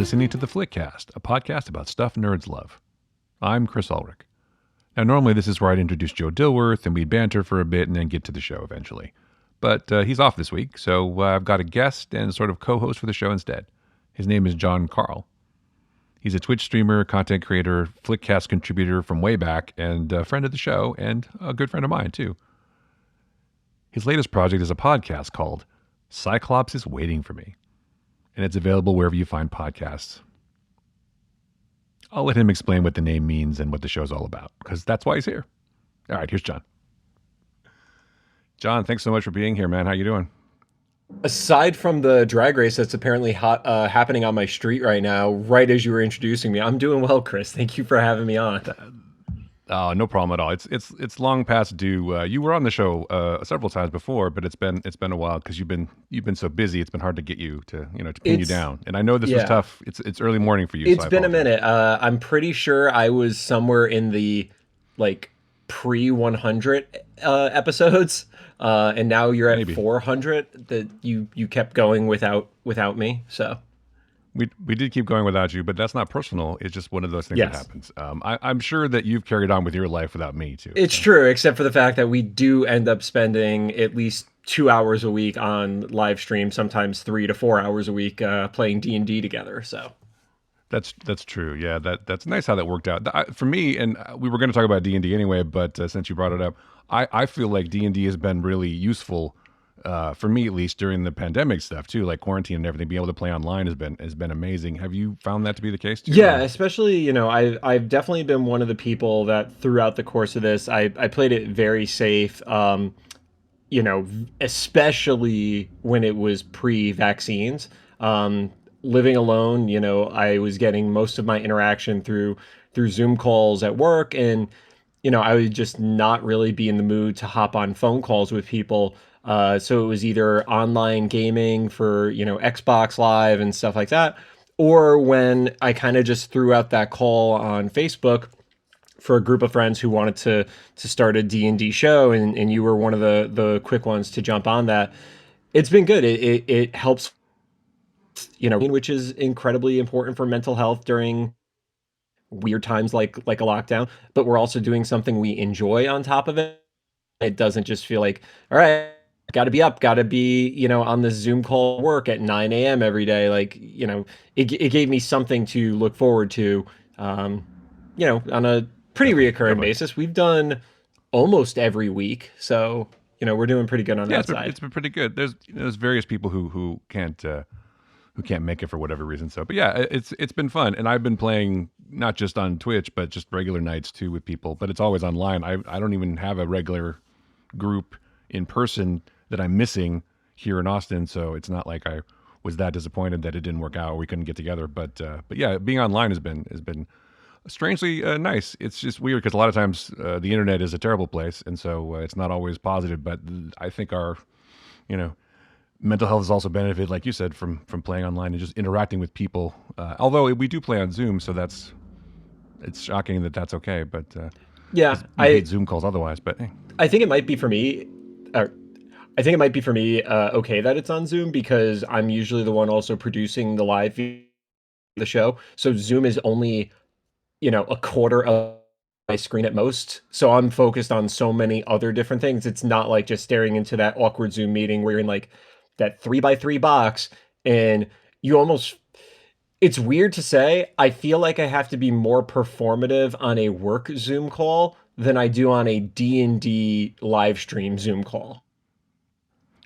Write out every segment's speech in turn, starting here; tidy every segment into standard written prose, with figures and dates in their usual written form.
listening to The Flickcast, a podcast about stuff nerds love. I'm Chris Ulrich. Now, normally this is where I'd introduce Joe Dilworth and we'd banter for a bit and then get to the show eventually. But he's off this week, so I've got a guest and sort of co-host for the show instead. His name is John Carle. He's a Twitch streamer, content creator, Flickcast contributor from way back, and a friend of the show, and a good friend of mine, too. His latest project is a podcast called Cyclops is Waiting for Me, and it's available wherever you find podcasts. I'll let him explain what the name means and what the show's all about, because that's why he's here. All right, here's John. John, thanks so much for being here, man. How you doing? Aside from the drag race that's apparently happening on my street right now, right as you were introducing me, I'm doing well, Chris. Thank you for having me on. Oh, no problem at all. It's long past due. You were on the show several times before, but it's been a while because you've been so busy. It's been hard to get you to pin you down. And I know this was tough. It's early morning for you. It's been a minute. I'm pretty sure I was somewhere in the pre 100 episodes. And now you're at 400 that you kept going without me. So we did keep going without you, but that's not personal. It's just one of those things that happens. I'm sure that you've carried on with your life without me too. It's true, except for the fact that we do end up spending at least 2 hours a week on live stream, sometimes 3 to 4 hours a week playing D&D together. So that's true. Yeah, that's nice how that worked out. For me, and we were going to talk about D&D anyway, but since you brought it up, I feel like D&D has been really useful for me, at least during the pandemic stuff too, like quarantine and everything. Being able to play online has been amazing. Have you found that to be the case too? Yeah, especially I've definitely been one of the people that throughout the course of this, I played it very safe. Especially when it was pre-vaccines. Living alone, I was getting most of my interaction through Zoom calls at work, and I would just not really be in the mood to hop on phone calls with people. So it was either online gaming for, Xbox Live and stuff like that, or when I kind of just threw out that call on Facebook for a group of friends who wanted to start a D&D show, and you were one of the quick ones to jump on that. It's been good. It helps, which is incredibly important for mental health during weird times like a lockdown, but we're also doing something we enjoy on top of it. It doesn't just feel like, all right, gotta be on this Zoom call work at 9 a.m. every day. It gave me something to look forward to, on a pretty reoccurring basis. We've done almost every week, so we're doing pretty good on that side. It's been pretty good. There's various people who can't make it for whatever reason. So, but yeah, it's been fun, and I've been playing not just on Twitch, but just regular nights too with people. But it's always online. I don't even have a regular group in person that I'm missing here in Austin. So it's not like I was that disappointed that it didn't work out or we couldn't get together. But yeah, being online has been strangely nice. It's just weird because a lot of times the internet is a terrible place, and so it's not always positive. But I think our mental health has also benefited, like you said, from playing online and just interacting with people. Although we do play on Zoom, so it's shocking that that's okay. But yeah, I hate Zoom calls otherwise. But hey. I think it might be for me. Okay that it's on Zoom because I'm usually the one also producing the live feed of the show. So Zoom is only a quarter of my screen at most. So I'm focused on so many other different things. It's not like just staring into that awkward Zoom meeting where you're in that 3x3 box and it's weird to say. I feel like I have to be more performative on a work Zoom call than I do on a D&D live stream Zoom call.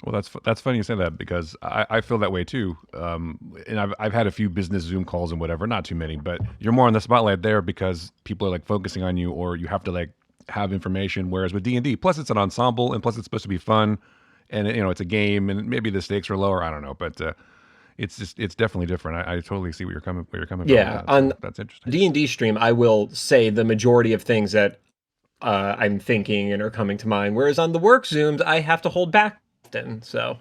Well, that's funny you say that because I feel that way too. And I've had a few business Zoom calls and whatever, not too many, but you're more on the spotlight there because people are focusing on you, or you have to have information. Whereas with D&D, plus it's an ensemble, and plus it's supposed to be fun, and it's a game, and maybe the stakes are lower. I don't know, but it's definitely different. I totally see where you're coming from. Yeah, so that's interesting. D&D stream, I will say the majority of things that I'm thinking and are coming to mind. Whereas on the work Zooms, I have to hold back. So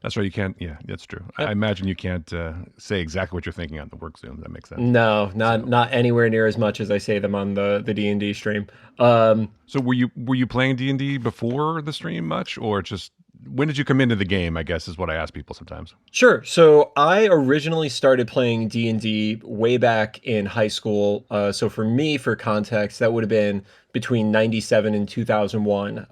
that's right. You can't. Yeah, that's true. Yep. I imagine you can't say exactly what you're thinking on the work Zoom. That makes sense. No, not anywhere near as much as I say them on the D&D stream. So were you playing D&D before the stream much, or just when did you come into the game? I guess is what I ask people sometimes. Sure. So I originally started playing D&D way back in high school. So for me, for context, that would have been between 97 and 2001.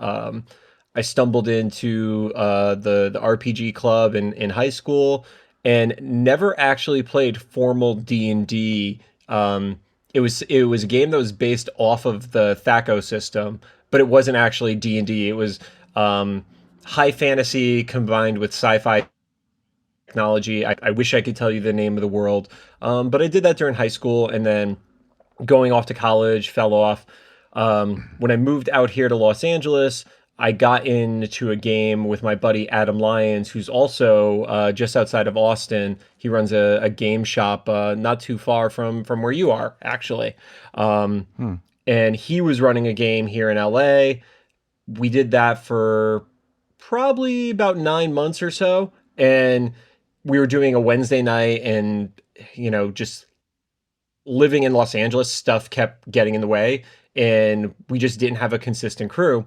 I stumbled into the RPG club in high school and never actually played formal D&D. It was a game that was based off of the THACO system, but it wasn't actually D&D. It was high fantasy combined with sci-fi technology. I wish I could tell you the name of the world, but I did that during high school, and then going off to college, fell off. When I moved out here to Los Angeles, I got into a game with my buddy Adam Lyons, who's also just outside of Austin. He runs a game shop not too far from where you are, actually. Um, and he was running a game here in LA. We did that for probably about 9 months or so. And we were doing a Wednesday night, and, just living in Los Angeles, stuff kept getting in the way. And we just didn't have a consistent crew.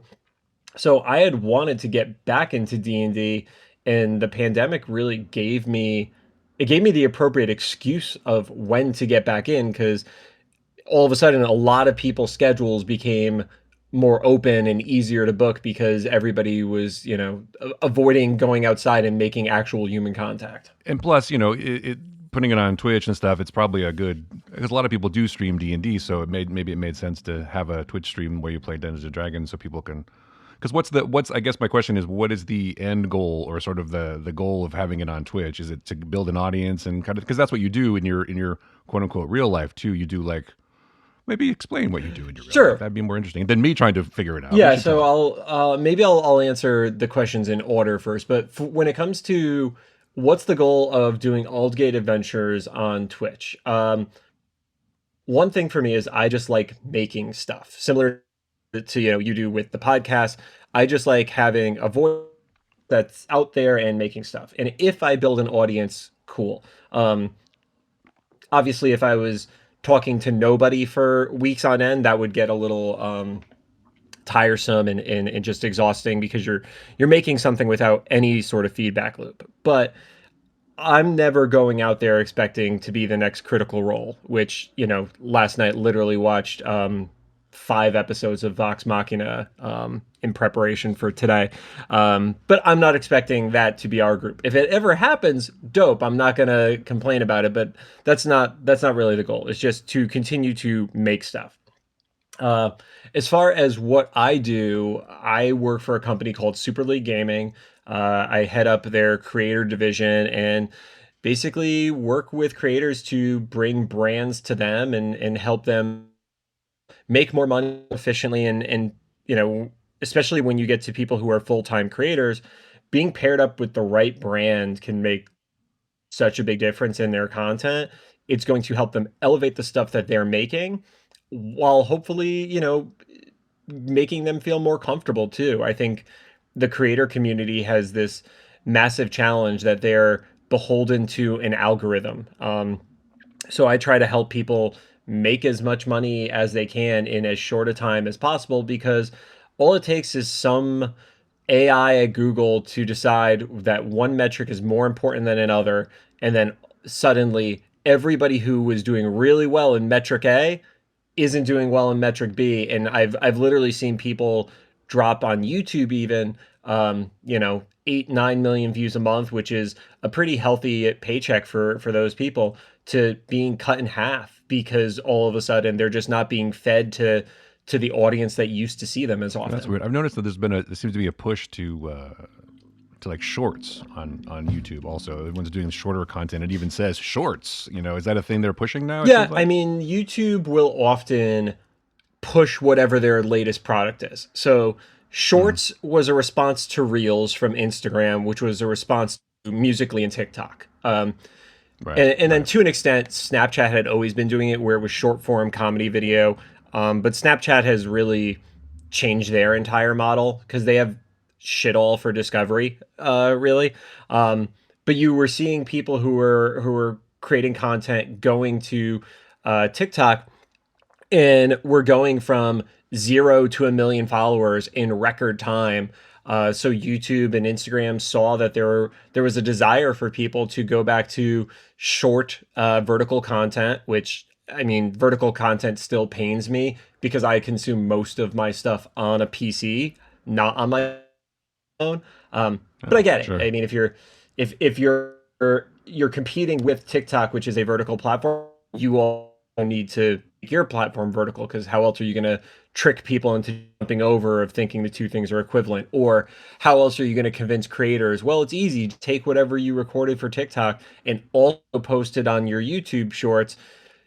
So I had wanted to get back into D&D, and the pandemic really gave me the appropriate excuse of when to get back in, because all of a sudden a lot of people's schedules became more open and easier to book because everybody was, avoiding going outside and making actual human contact. And plus, putting it on Twitch and stuff, it's probably a good because a lot of people do stream D&D, so maybe it made sense to have a Twitch stream where you play Dungeons and Dragons, so people can. Because what's I guess my question is, what is the end goal, or sort of the goal of having it on Twitch? Is it to build an audience and kind of, because that's what you do in your quote unquote real life too? You do, like, maybe explain what you do in your real Sure. life. That'd be more interesting than me trying to figure it out. Yeah, so I'll answer the questions in order first. But when it comes to what's the goal of doing Aldgate Adventures on Twitch, one thing for me is I just like making stuff similar to you do with the podcast. I just like having a voice that's out there and making stuff. And if I build an audience, cool. Obviously, if I was talking to nobody for weeks on end, that would get a little tiresome and just exhausting, because you're making something without any sort of feedback loop. But I'm never going out there expecting to be the next Critical Role, which, last night literally watched 5 episodes of Vox Machina in preparation for today. But I'm not expecting that to be our group. If it ever happens, dope. I'm not going to complain about it, but that's not really the goal. It's just to continue to make stuff. As far as what I do, I work for a company called Super League Gaming. I head up their creator division and basically work with creators to bring brands to them and help them make more money efficiently. And especially when you get to people who are full-time creators, being paired up with the right brand can make such a big difference in their content. It's going to help them elevate the stuff that they're making, while hopefully, making them feel more comfortable too. I think the creator community has this massive challenge that they're beholden to an algorithm. So I try to help people make as much money as they can in as short a time as possible, because all it takes is some AI at Google to decide that one metric is more important than another, and then suddenly everybody who was doing really well in metric A isn't doing well in metric B. And I've literally seen people drop on YouTube even 8-9 million views a month, which is a pretty healthy paycheck for those people, to being cut in half because all of a sudden they're just not being fed to the audience that used to see them as often. That's weird. I've noticed that there seems to be a push to like shorts on YouTube. Also, everyone's doing shorter content. It even says shorts. Is that a thing they're pushing now? Yeah, I mean, YouTube will often push whatever their latest product is. So Shorts was a response to Reels from Instagram, which was a response to Musical.ly and TikTok. Right, and then to an extent, Snapchat had always been doing it, where it was short form comedy video. But Snapchat has really changed their entire model, because they have shit all for discovery, really. But you were seeing people who were creating content going to TikTok, and we're going from 0 to 1 million followers in record time. So YouTube and Instagram saw that there was a desire for people to go back to short vertical content, which I mean, vertical content still pains me because I consume most of my stuff on a PC, not on my phone. But I Oh, get it. sure. I mean, if you're competing with TikTok, which is a vertical platform, you all need to make your platform vertical because how else are you going to trick people into jumping over of thinking the two things are equivalent? Or how else are you going to convince creators? Well, it's easy. Take whatever you recorded for TikTok and also post it on your YouTube shorts.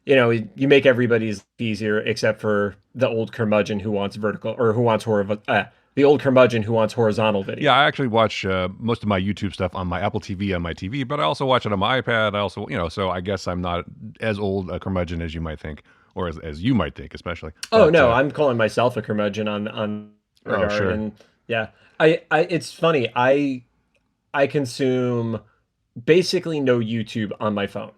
You know, you make everybody's easier except for the old curmudgeon who wants vertical or who wants the old curmudgeon who wants horizontal video. Yeah, I actually watch most of my YouTube stuff on my Apple TV on my TV, but I also watch it on my iPad. I also, so I guess I'm not as old a curmudgeon as you might think, or as you might think, especially. Oh But no, I'm calling myself a curmudgeon on oh, regard, sure. and yeah, I it's funny. I consume basically no YouTube on my phone.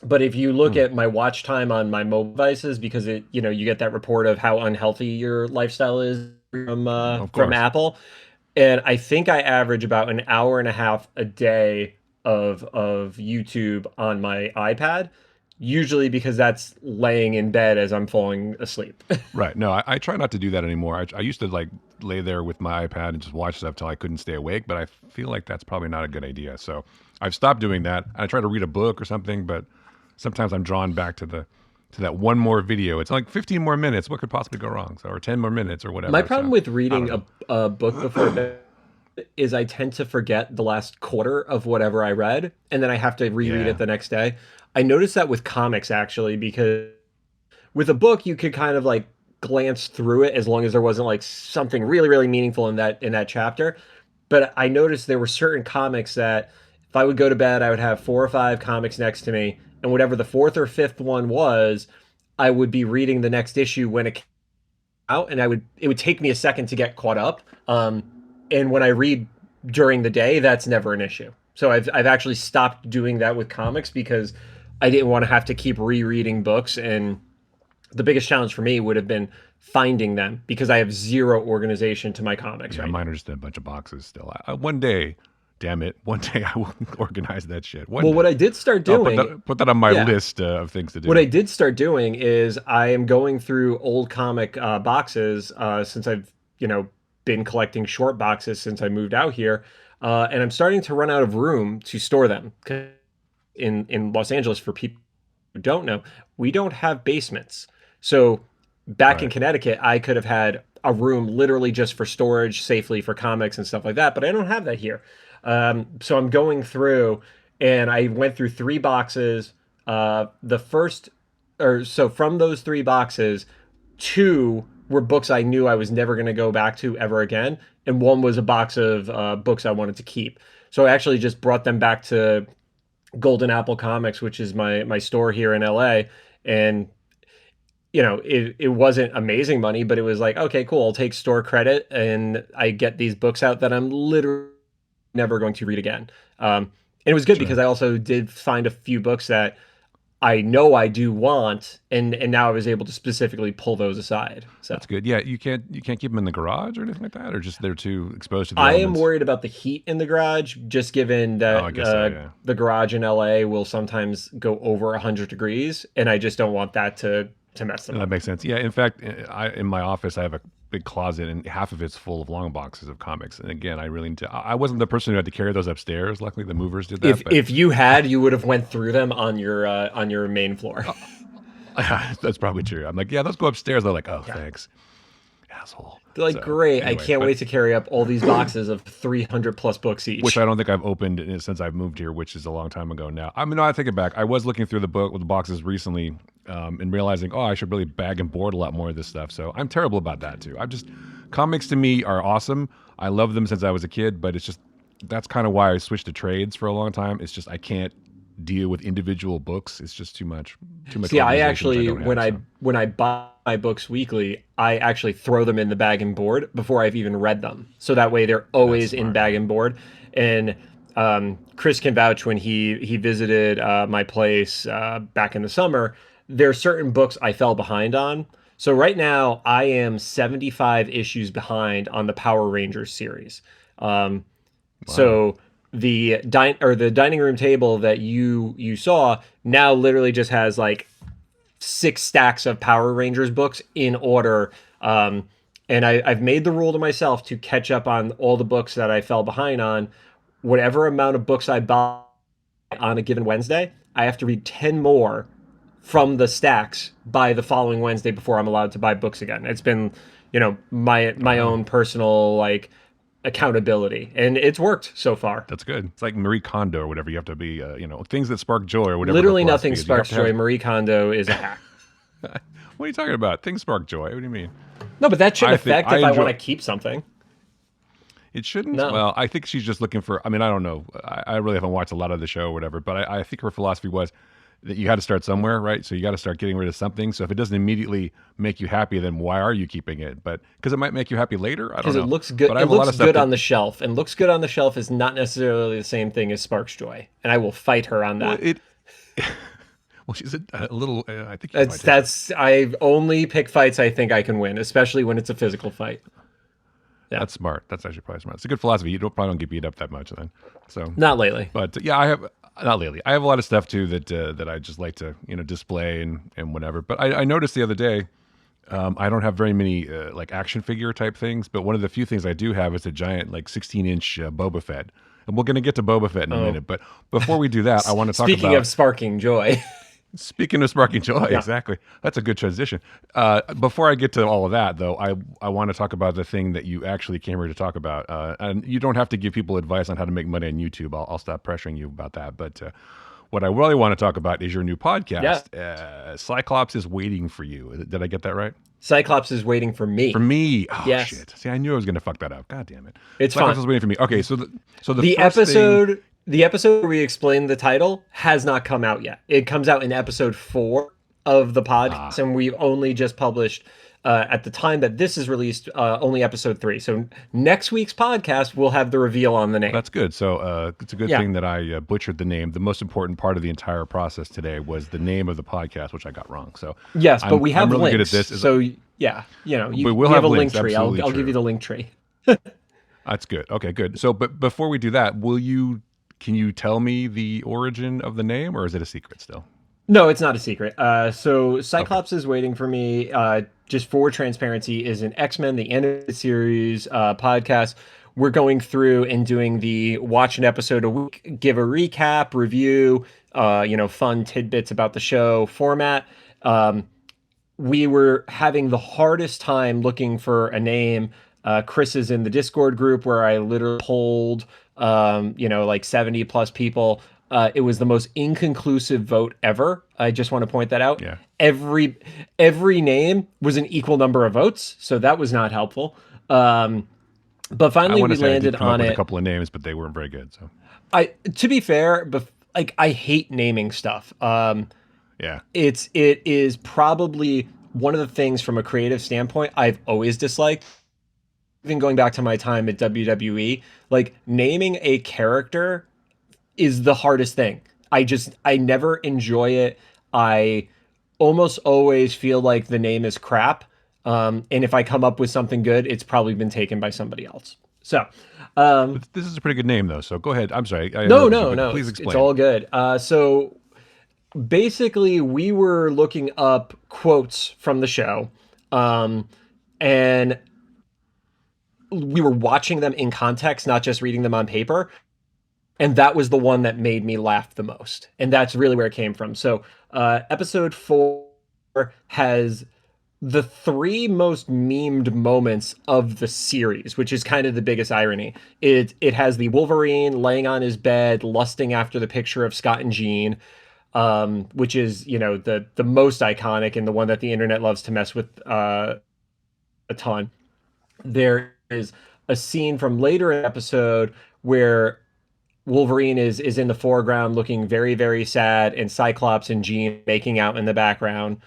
But if you look Hmm. at my watch time on my mobile devices, because you get that report of how unhealthy your lifestyle is Of from course. Apple, and I think I average about an hour and a half a day of YouTube on my iPad, usually because that's laying in bed as I'm falling asleep. Right. No, I try not to do that anymore. I used to like lay there with my iPad and just watch stuff till I couldn't stay awake, but I feel like that's probably not a good idea. So I've stopped doing that. I try to read a book or something, but sometimes I'm drawn back to that one more video. It's like 15 more minutes. What could possibly go wrong? So, or 10 more minutes or My whatever. problem So with I don't reading know. a book before bed is I tend to forget the last quarter of whatever I read, and then I have to reread it Yeah. the next day. I noticed that with comics actually, because with a book you could kind of like glance through it as long as there wasn't like something really really meaningful in that chapter. But I noticed there were certain comics that if I would go to bed, I would have four or five comics next to me, and whatever the fourth or fifth one was, I would be reading the next issue when it out, and I would it would take me a second to get caught up. And when I read during the day, that's never an issue. So I've actually stopped doing that with comics because I didn't want to have to keep rereading books. And the biggest challenge for me would have been finding them because I have zero organization to my comics Yeah, right mine now. are just a bunch of boxes still. One day, damn it, one day I will organize that shit. One Well, what day. I did start I'll doing, put that on my yeah, list of things to what I do. did start doing is I am going through old comic boxes since I've been collecting short boxes since I moved out here, and I'm starting to run out of room to store them. 'Cause in Los Angeles, for people who don't know, we don't have basements. So back in Right. Connecticut, I could have had a room literally just for storage safely for comics and stuff like that, but I don't have that here. So I'm going through, and I went through three boxes. The first, or so from those three boxes, two were books I knew I was never going to go back to ever again, and one was a box of books I wanted to keep. So I actually just brought them back to Golden Apple Comics, which is my store here in LA, and it wasn't amazing money, but it was like, okay, cool, I'll take store credit and I get these books out that I'm literally never going to read again. And it was good because Sure. I also did find a few books that I know I do want, and now I was able to specifically pull those aside. So That's good. Yeah, you can't keep them in the garage or anything like that, or just they're too exposed to the I am elements. worried about the heat in the garage, just given Oh, that I guess so. Yeah. the garage in LA will sometimes go over 100 degrees, and I just don't want that to mess them No, that up. makes sense. Yeah. In fact, in my office, I have a big closet, and half of it's full of long boxes of comics. And again, I really need to. I wasn't the person who had to carry those upstairs. Luckily, the movers did that. But If you had, you would have went through them on your main floor. that's probably true. I'm like, yeah, let's go upstairs. They're like, oh, Yeah. thanks, asshole. They're like, So great, I anyway, can't but wait to carry up all these boxes of 300 plus books which each. I don't think I've opened since I've moved here, which is a long time ago now. I mean, no, I take it back. I was looking through the boxes recently, and realizing, oh, I should really bag and board a lot more of this stuff. So I'm terrible about that too. I'm just comics to me are awesome. I love them since I was a kid, but it's just that's kind of why I switched to trades for a long time. It's just I can't deal with individual books. It's just too much See, I organization, which I actually don't have. So when I buy my books weekly, I actually throw them in the bag and board before I've even read them. So that way they're that's always in smart. bag and board. And Chris can vouch when he visited my place back in the summer. There are certain books I fell behind on. So right now, I am 75 issues behind on the Power Rangers series. Um, Wow. so the dining room table that you saw now literally just has like 6 stacks of Power Rangers books in order. And I've made the rule to myself to catch up on all the books that I fell behind on. Whatever amount of books I buy on a given Wednesday, I have to read 10 more from the stacks by the following Wednesday before I'm allowed to buy books again. It's been, my Wow. own personal like accountability, and it's worked so far. That's good. It's like Marie Kondo or whatever. You have to be, things that spark joy or whatever her Literally philosophy nothing is. You have sparks to have. joy. Marie Kondo is a hack. What are you talking about? Things spark joy. What do you mean? No, but that shouldn't I think affect I if I want enjoy. to keep something. It shouldn't. No. Well, I think she's just looking for. I mean, I don't know. I really haven't watched a lot of the show or whatever, but I think her philosophy was that you had to start somewhere, right? So you got to start getting rid of something. So if it doesn't immediately make you happy, then why are you keeping it? But because it might make you happy later, I don't Because it know. looks good. But I It have a lot looks of stuff good that. on the shelf, and looks good on the shelf is not necessarily the same thing as sparks joy. And I will fight her on Well, that. it. Well, she's a little. I think she's my That's type. that's I only pick fights I think I can win, especially when it's a physical fight. Yeah, That's smart. That's actually probably smart. It's a good philosophy. You don't probably don't get beat up that much then. So, not lately. but yeah, I have not lately. I have a lot of stuff too that I just like to display and whatever. But I noticed the other day. I don't have very many like action figure type things, but one of the few things I do have is a giant like 16-inch Boba Fett. And we're going to get to Boba Fett in a Oh, minute. But before we do that, I want to talk speaking of about. sparking joy, Speaking of sparking joy, yeah, exactly. That's a good transition. Before I get to all of that, though, I want to talk about the thing that you actually came here to talk about. And you don't have to give people advice on how to make money on YouTube. I'll stop pressuring you about that. But what I really want to talk about is your new yeah. podcast. Cyclops is waiting for you. Did I get that right? Cyclops is waiting for For me. me. Oh Yes, shit. See, I knew I was going to fuck that up. God damn it. it's Cyclops fine. is waiting for me. Okay, so the The first thing. episode where we explain the title has not come out yet. It comes out in episode 4 of the podcast, and we've only just published at the time that this is released only episode 3. So next week's podcast will have the reveal on the name. That's good. So it's a good Yeah. thing that I butchered the name. The most important part of the entire process today was the name of the podcast, which I got wrong. So Yes, but we I'm have really links. good at this. So yeah, We will you have have a links, link tree. absolutely I'll give true. you the link tree. That's good. Okay, good. So, but before we do that, can you tell me the origin of the name, or is it a secret still? No, it's not a secret. So Okay, Cyclops is waiting for me. Just for transparency, is an X-Men the animated series podcast. We're going through and doing the watch an episode a week, give a recap, review, fun tidbits about the show format. We were having the hardest time looking for a name. Chris is in the Discord group where I literally polled, like 70 plus people. It was the most inconclusive vote ever. I just want to point that out. yeah. Every name was an equal number of votes, so that was not helpful. But I finally, want we to say I landed did come up on with a it. couple of names, but they weren't very good. So, To be fair, like I hate naming stuff. yeah, It is probably one of the things from a creative standpoint I've always disliked. Even going back to my time at WWE, like naming a character is the hardest thing. I never enjoy it. I almost always feel like the name is crap. And if I come up with something good, it's probably been taken by somebody else. So, but this is a pretty good name though. So go ahead. I'm sorry, I no, interrupted you, no, but no, please it's explain. all good. So basically, we were looking up quotes from the show, and we were watching them in context, not just reading them on paper. And that was the one that made me laugh the most. And that's really where it came from. So, episode 4 has the 3 most memed moments of the series, which is kind of the biggest irony. It has the Wolverine laying on his bed, lusting after the picture of Scott and Jean, which is the most iconic and the one that the internet loves to mess with a ton. There is a scene from later in the episode where Wolverine is in the foreground looking very, very sad, and Cyclops and Jean making out in the background.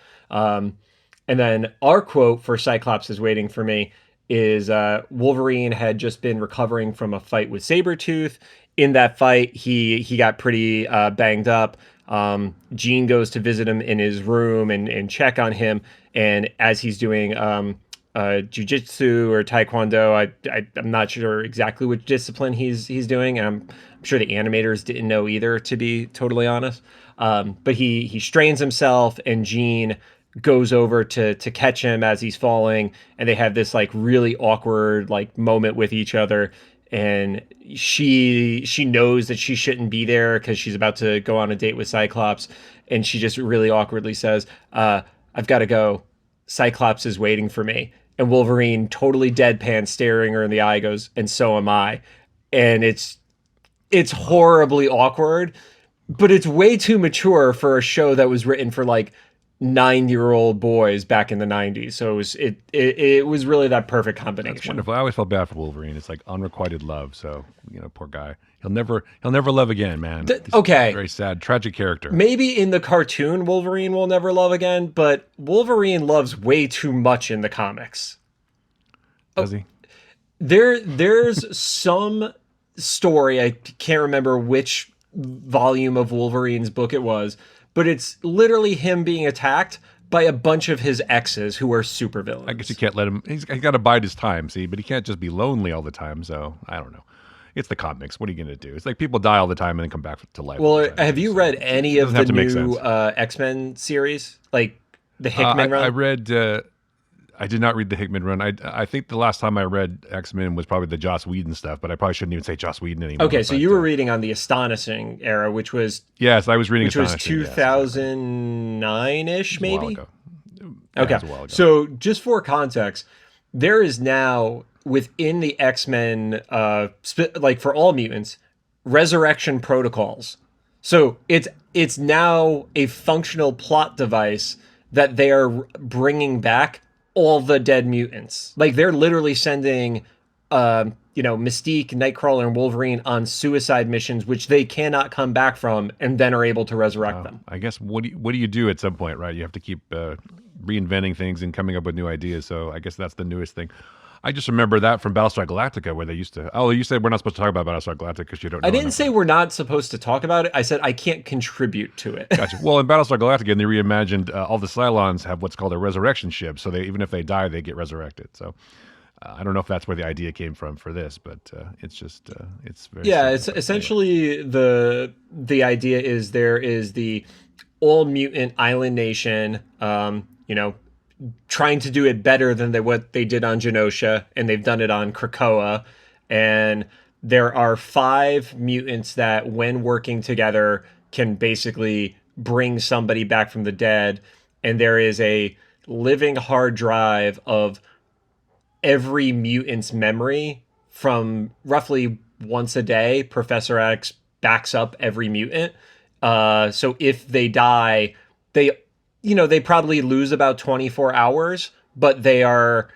And then our quote for Cyclops is waiting for me is Wolverine had just been recovering from a fight with Sabretooth. In that fight, he got pretty banged up. Jean goes to visit him in his room and check on him. And as he's doing jujitsu or taekwondo, I'm not sure exactly which discipline he's doing, and I'm sure the animators didn't know either, to be totally honest. But he strains himself, and Jean goes over to catch him as he's falling, and they have this like really awkward like moment with each other. And she knows that she shouldn't be there because she's about to go on a date with Cyclops, and she just really awkwardly says, "I've got to go. Cyclops is waiting for me." And Wolverine, totally deadpan, staring her in the eye, goes, "And so am I." And it's horribly awkward, but it's way too mature for a show that was written for like 9-year-old boys back in the 90s. So it was really that perfect combination. That's wonderful. I always felt bad for Wolverine. It's like unrequited love. So, poor guy. He'll never love again, man. Okay. Very sad, tragic character. Maybe in the cartoon Wolverine will never love again, but Wolverine loves way too much in the comics. Does he? There's some story, I can't remember which volume of Wolverine's book it was, but it's literally him being attacked by a bunch of his exes who are supervillains. I guess you can't let him. He's got to bide his time, see, but he can't just be lonely all the time. So I don't know. It's the comics. What are you going to do? It's like people die all the time and then come back to life. Well, have you read any of the new X-Men series, like the Hickman run? I read. I did not read the Hickman run. I think the last time I read X-Men was probably the Joss Whedon stuff, but I probably shouldn't even say Joss Whedon anymore. Okay, so you were reading on the Astonishing era, which was... Yes, I was reading Astonishing. Which was 2009-ish, maybe? Okay, a while ago. So just for context, there is now, within the X-Men, like for all mutants, resurrection protocols. So it's now a functional plot device that they are bringing back all the dead mutants. Like they're literally sending, Mystique, Nightcrawler, and Wolverine on suicide missions, which they cannot come back from, and then are able to resurrect them. I guess what do you do at some point, right? You have to keep reinventing things and coming up with new ideas. So I guess that's the newest thing. I just remember that from Battlestar Galactica, where they used to. Oh, you said we're not supposed to talk about Battlestar Galactica because you don't know. I didn't say we're not supposed to talk about it. I said I can't contribute to it. Gotcha. Well, in Battlestar Galactica, they reimagined all the Cylons have what's called a resurrection ship, so even if they die, they get resurrected. So I don't know if that's where the idea came from for this, but it's just it's very it's essentially the idea is there is the all mutant island nation, trying to do it better than what they did on Genosha, and they've done it on Krakoa. And there are 5 mutants that, when working together, can basically bring somebody back from the dead. And there is a living hard drive of every mutant's memory from roughly once a day. Professor X backs up every mutant. So if they die, they probably lose about 24 hours, but they are,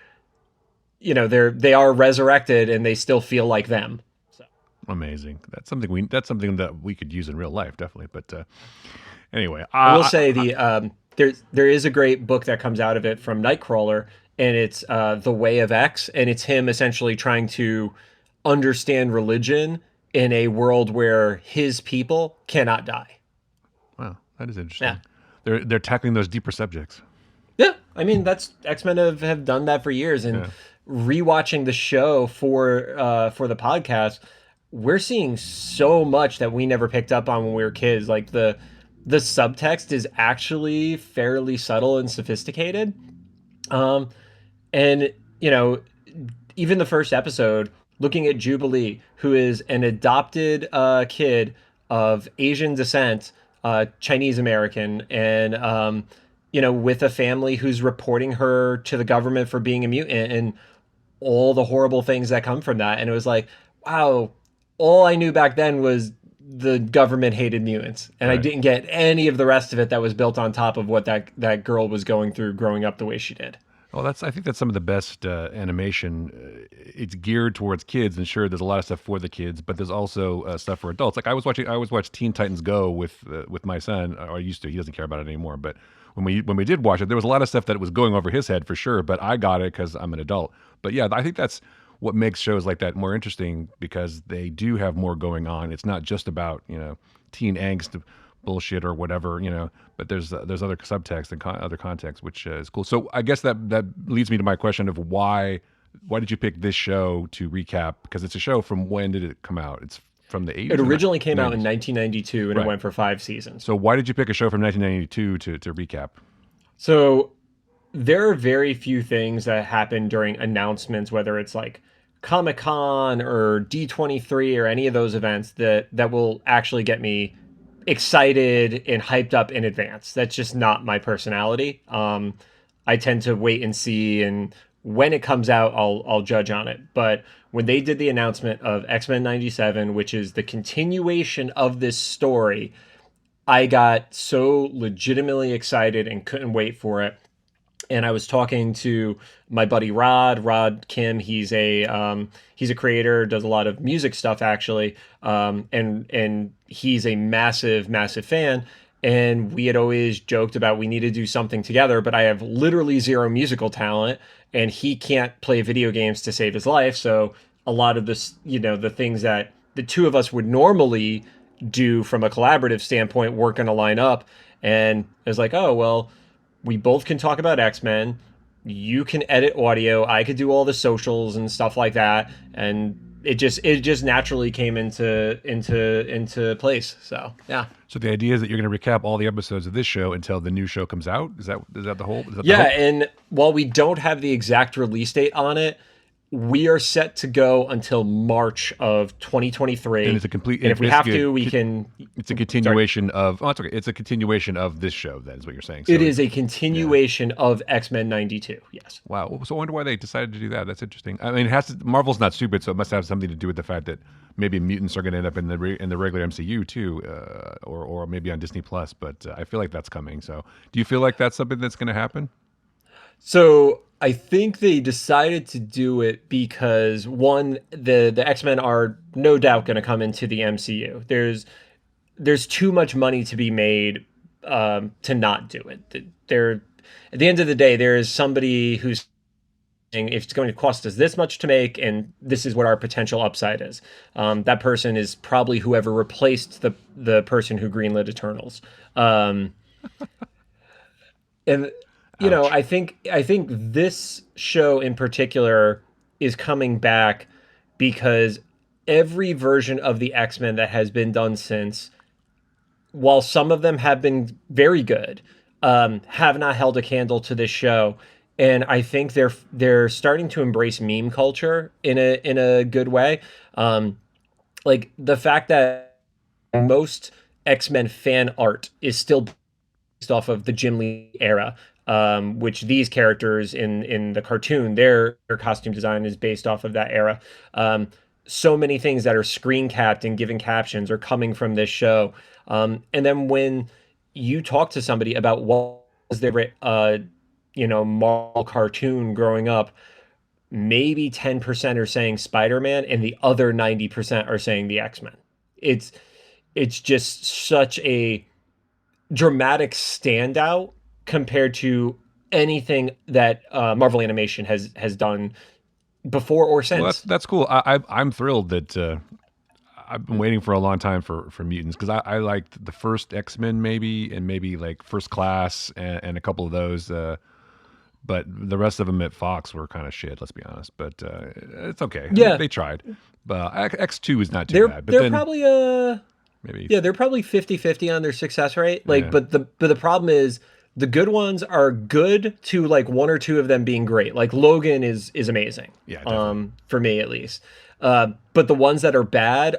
they are resurrected and they still feel like them. So. Amazing. That's something that we could use in real life, definitely. But anyway, I will say there is a great book that comes out of it from Nightcrawler, and it's The Way of X, and it's him essentially trying to understand religion in a world where his people cannot die. Wow, that is interesting. Yeah. They're tackling those deeper subjects. Yeah, I mean that's X-Men have done that for years, and rewatching the show for the podcast, we're seeing so much that we never picked up on when we were kids. Like the subtext is actually fairly subtle and sophisticated, and even the first episode, looking at Jubilee, who is an adopted kid of Asian descent. Chinese American, and with a family who's reporting her to the government for being a mutant, and all the horrible things that come from that. And it was like, wow, all I knew back then was the government hated mutants, and right. I didn't get any of the rest of it that was built on top of what that girl was going through growing up the way she did. Well, I think that's some of the best animation. It's geared towards kids, and sure, there's a lot of stuff for the kids, but there's also stuff for adults. Like I always watch Teen Titans Go with my son. Or I used to. He doesn't care about it anymore. But when we did watch it, there was a lot of stuff that was going over his head for sure. But I got it because I'm an adult. But yeah, I think that's what makes shows like that more interesting, because they do have more going on. It's not just about teen angst bullshit or whatever, but there's other subtext and other context, which is cool. So I guess that leads me to my question of why did you pick this show to recap? Because it's a show from when did it come out? It's from the 80s It or originally came out in 90s? 1992 and it Right. went for 5 seasons. So why did you pick a show from 1992 to recap? So there are very few things that happen during announcements, whether it's like Comic-Con or D23 or any of those events that will actually get me excited and hyped up in advance. That's just not my personality. I tend to wait and see, and when it comes out, I'll judge on it. But when they did the announcement of X-Men '97, which is the continuation of this story, I got so legitimately excited and couldn't wait for it. And I was talking to my buddy Rod Kim. He's a creator, does a lot of music stuff actually, and he's a massive fan. And we had always joked about we need to do something together, but I have literally zero musical talent, and he can't play video games to save his life. So a lot of this, the things that the two of us would normally do from a collaborative standpoint weren't going to line up. And I was like, oh well, we both can talk about X-Men. You can edit audio. I could do all the socials and stuff like that. And it just naturally came into place. So yeah. So the idea is that you're going to recap all the episodes of this show until the new show comes out. Is that the whole? Is that Yeah, the hope? and while we don't have the exact release date on it, we are set to go until March of 2023. And it's a complete. And if we have to, we can. It's a continuation of. Oh, it's okay. It's a continuation of this show. Then is what you're saying. So It is a continuation of X-Men '92. Yes. Wow. So I wonder why they decided to do that. That's interesting. I mean, Marvel's not stupid, so it must have something to do with the fact that maybe mutants are going to end up in the regular MCU too, or maybe on Disney Plus. But I feel like that's coming. So do you feel like that's something that's going to happen? So I think they decided to do it because one, the X-Men are no doubt going to come into the MCU. There's too much money to be made to not do it. There, at the end of the day, there is somebody who's saying if it's going to cost us this much to make, and this is what our potential upside is. That person is probably whoever replaced the person who greenlit Eternals. And Ouch. I think this show in particular is coming back because every version of the X-Men that has been done since, while some of them have been very good, have not held a candle to this show. And I think they're starting to embrace meme culture in a good way. Like the fact that most X-Men fan art is still based off of the Jim Lee era, which these characters in the cartoon, their costume design is based off of that era. So many things that are screen capped and given captions are coming from this show. And then when you talk to somebody about what was their Marvel cartoon growing up, maybe 10% are saying Spider-Man and the other 90% are saying the X-Men. It's just such a dramatic standout compared to anything that Marvel Animation has done before or since. Well, that's cool. I'm thrilled that I've been waiting for a long time for mutants because I liked the first X-Men maybe like First Class and a couple of those. But the rest of them at Fox were kind of shit. Let's be honest. But it's okay. Yeah. They tried. But X2 is not too They're bad. But they're then probably maybe they're probably 50-50 on their success rate. Like, Yeah. but the problem is the good ones are good to like one or two of them being great. Like Logan is amazing. Yeah, definitely. For me at least. But the ones that are bad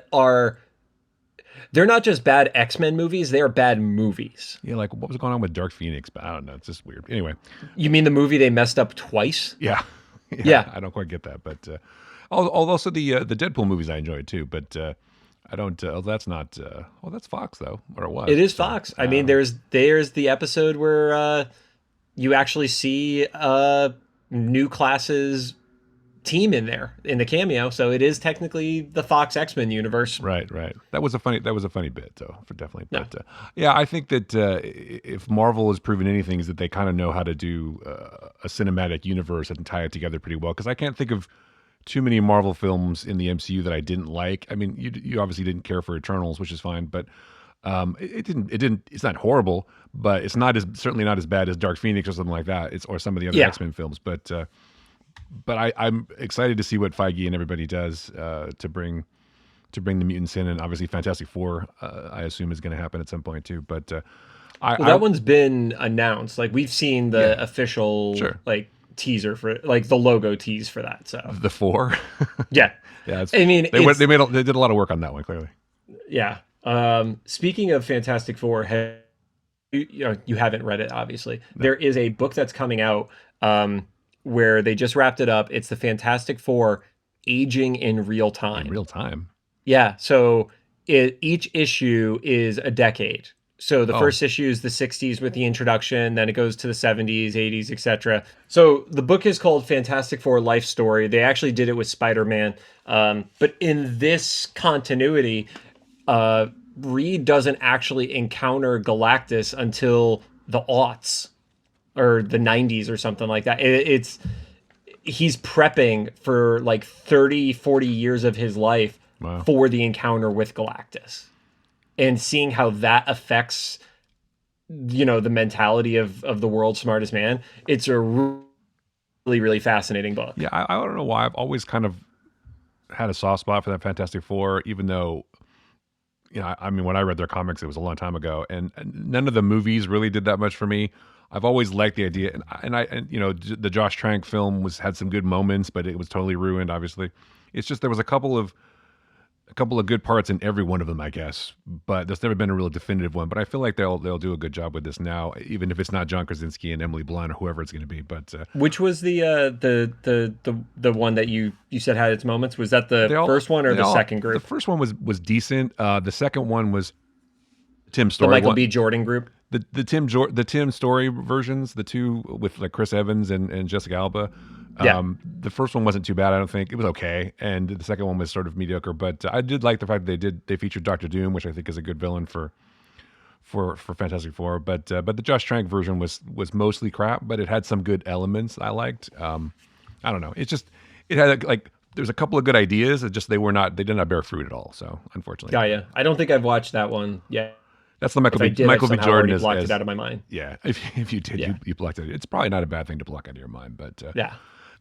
they're not just bad X-Men movies, they are bad movies. Yeah, like what was going on with Dark Phoenix? But I don't know. It's just weird. Anyway, You mean the movie they messed up twice? yeah, Yeah. I don't quite get that. But also the Deadpool movies I enjoyed too. But I don't. That's not. That's Fox though, or it was. It is So, Fox. I mean, there's the episode where you actually see New Class's team in there in the cameo, so it is technically the Fox X-Men universe. Right. That was a funny bit, though, for definitely. Yeah. But yeah, I think that if Marvel has proven anything, is that they kind of know how to do a cinematic universe and tie it together pretty well. Because I can't think of too many Marvel films in the MCU that I didn't like. I mean, you obviously didn't care for Eternals, which is fine, but It's not horrible, but it's not as certainly not as bad as Dark Phoenix or something like that. Or some of the other Yeah. X-Men films. But I'm excited to see what Feige and everybody does to bring the mutants in, and obviously Fantastic Four, I assume, is going to happen at some point too. But Well, I that one's been announced. Like we've seen yeah, the official sure, like teaser for like the logo tease for that. So the four, yeah, yeah, I mean it's they did a lot of work on that one clearly. yeah. Speaking of Fantastic Four, you haven't read it obviously. No, There is a book that's coming out where they just wrapped it up. It's the Fantastic Four aging in real in time. real time. Yeah, so each issue is a decade. So the Oh, first issue is the 60s with the introduction, then it goes to the 70s, 80s, etc. So the book is called Fantastic Four Life Story. They actually did it with Spider-Man. But in this continuity, Reed doesn't actually encounter Galactus until the aughts or the 90s or something like that. It's he's prepping for like 30, 40 years of his life wow. for the encounter with Galactus and seeing how that affects the mentality of the world's smartest man. It's a really fascinating book. Yeah, I don't know why I've always kind of had a soft spot for that Fantastic Four, even though I mean, when I read their comics, it was a long time ago, and none of the movies really did that much for me. I've always liked the idea, and the Josh Trank film had some good moments, but it was totally ruined. Obviously, it's just there was a couple of good parts in every one of them, I guess. But there's never been a real definitive one. But I feel like they'll do a good job with this now, even if it's not John Krasinski and Emily Blunt or whoever it's going to be. But Which was the one that you said had its moments? Was that the first one or the second the group? first one was decent. The second one was Tim The Story. Michael B. Jordan group? The Tim Story versions, the two with like Chris Evans and Jessica Alba. Yeah. The first one wasn't too bad, I don't think. It was okay, and the second one was sort of mediocre. But I did like the fact that they featured Doctor Doom, which I think is a good villain for Fantastic Four. But the Josh Trank version was mostly crap, but it had some good elements I liked. I don't know. It's just it had like there's a couple of good ideas. It just they did not bear fruit at all. So unfortunately, Yeah. I don't think I've watched that one yet. that's the If I did, Michael I've B. somehow Jordan already as, blocked it out of my mind. yeah. If you did, Yeah. you blocked it. It's probably not a bad thing to block out of your mind, but Yeah.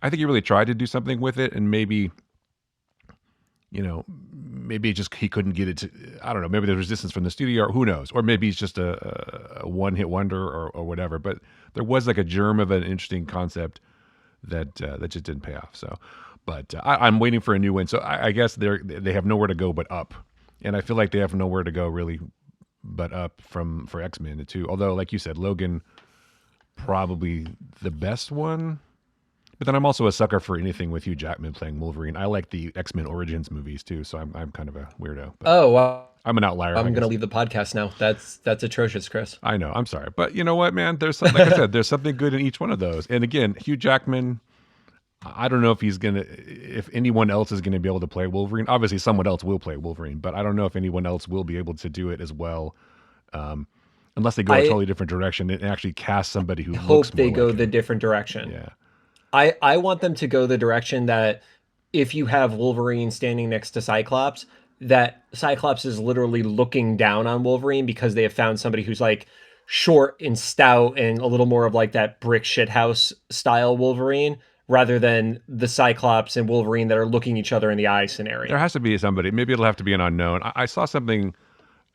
I think he really tried to do something with it, and maybe maybe it just he couldn't get it to. I don't know. Maybe there's resistance from the studio, or who knows? Or maybe it's just a one-hit wonder, or whatever. But there was like a germ of an interesting concept that just didn't pay off. So, but I'm waiting for a new one. So I guess they have nowhere to go but up, and I feel like they have nowhere to go really but up for X-Men too. Although, like you said, Logan probably the best one. But then I'm also a sucker for anything with Hugh Jackman playing Wolverine. I like the X-Men Origins movies too, so I'm kind of a weirdo. But Oh, well, I'm an outlier. I'm going to leave the podcast now. That's atrocious, Chris. I know. I'm sorry, but you know what, man? Like I said, there's something good in each one of those. And again, Hugh Jackman. I don't know if anyone else is gonna be able to play Wolverine. Obviously, someone else will play Wolverine, but I don't know if anyone else will be able to do it as well, unless they go a totally different direction and actually cast somebody who Hope looks more they go like the him. different direction. Yeah. I want them to go the direction that if you have Wolverine standing next to Cyclops, that Cyclops is literally looking down on Wolverine because they have found somebody who's like short and stout and a little more of like that brick shithouse style Wolverine rather than the Cyclops and Wolverine that are looking each other in the eye scenario. There has to be somebody. Maybe it'll have to be an unknown. I saw something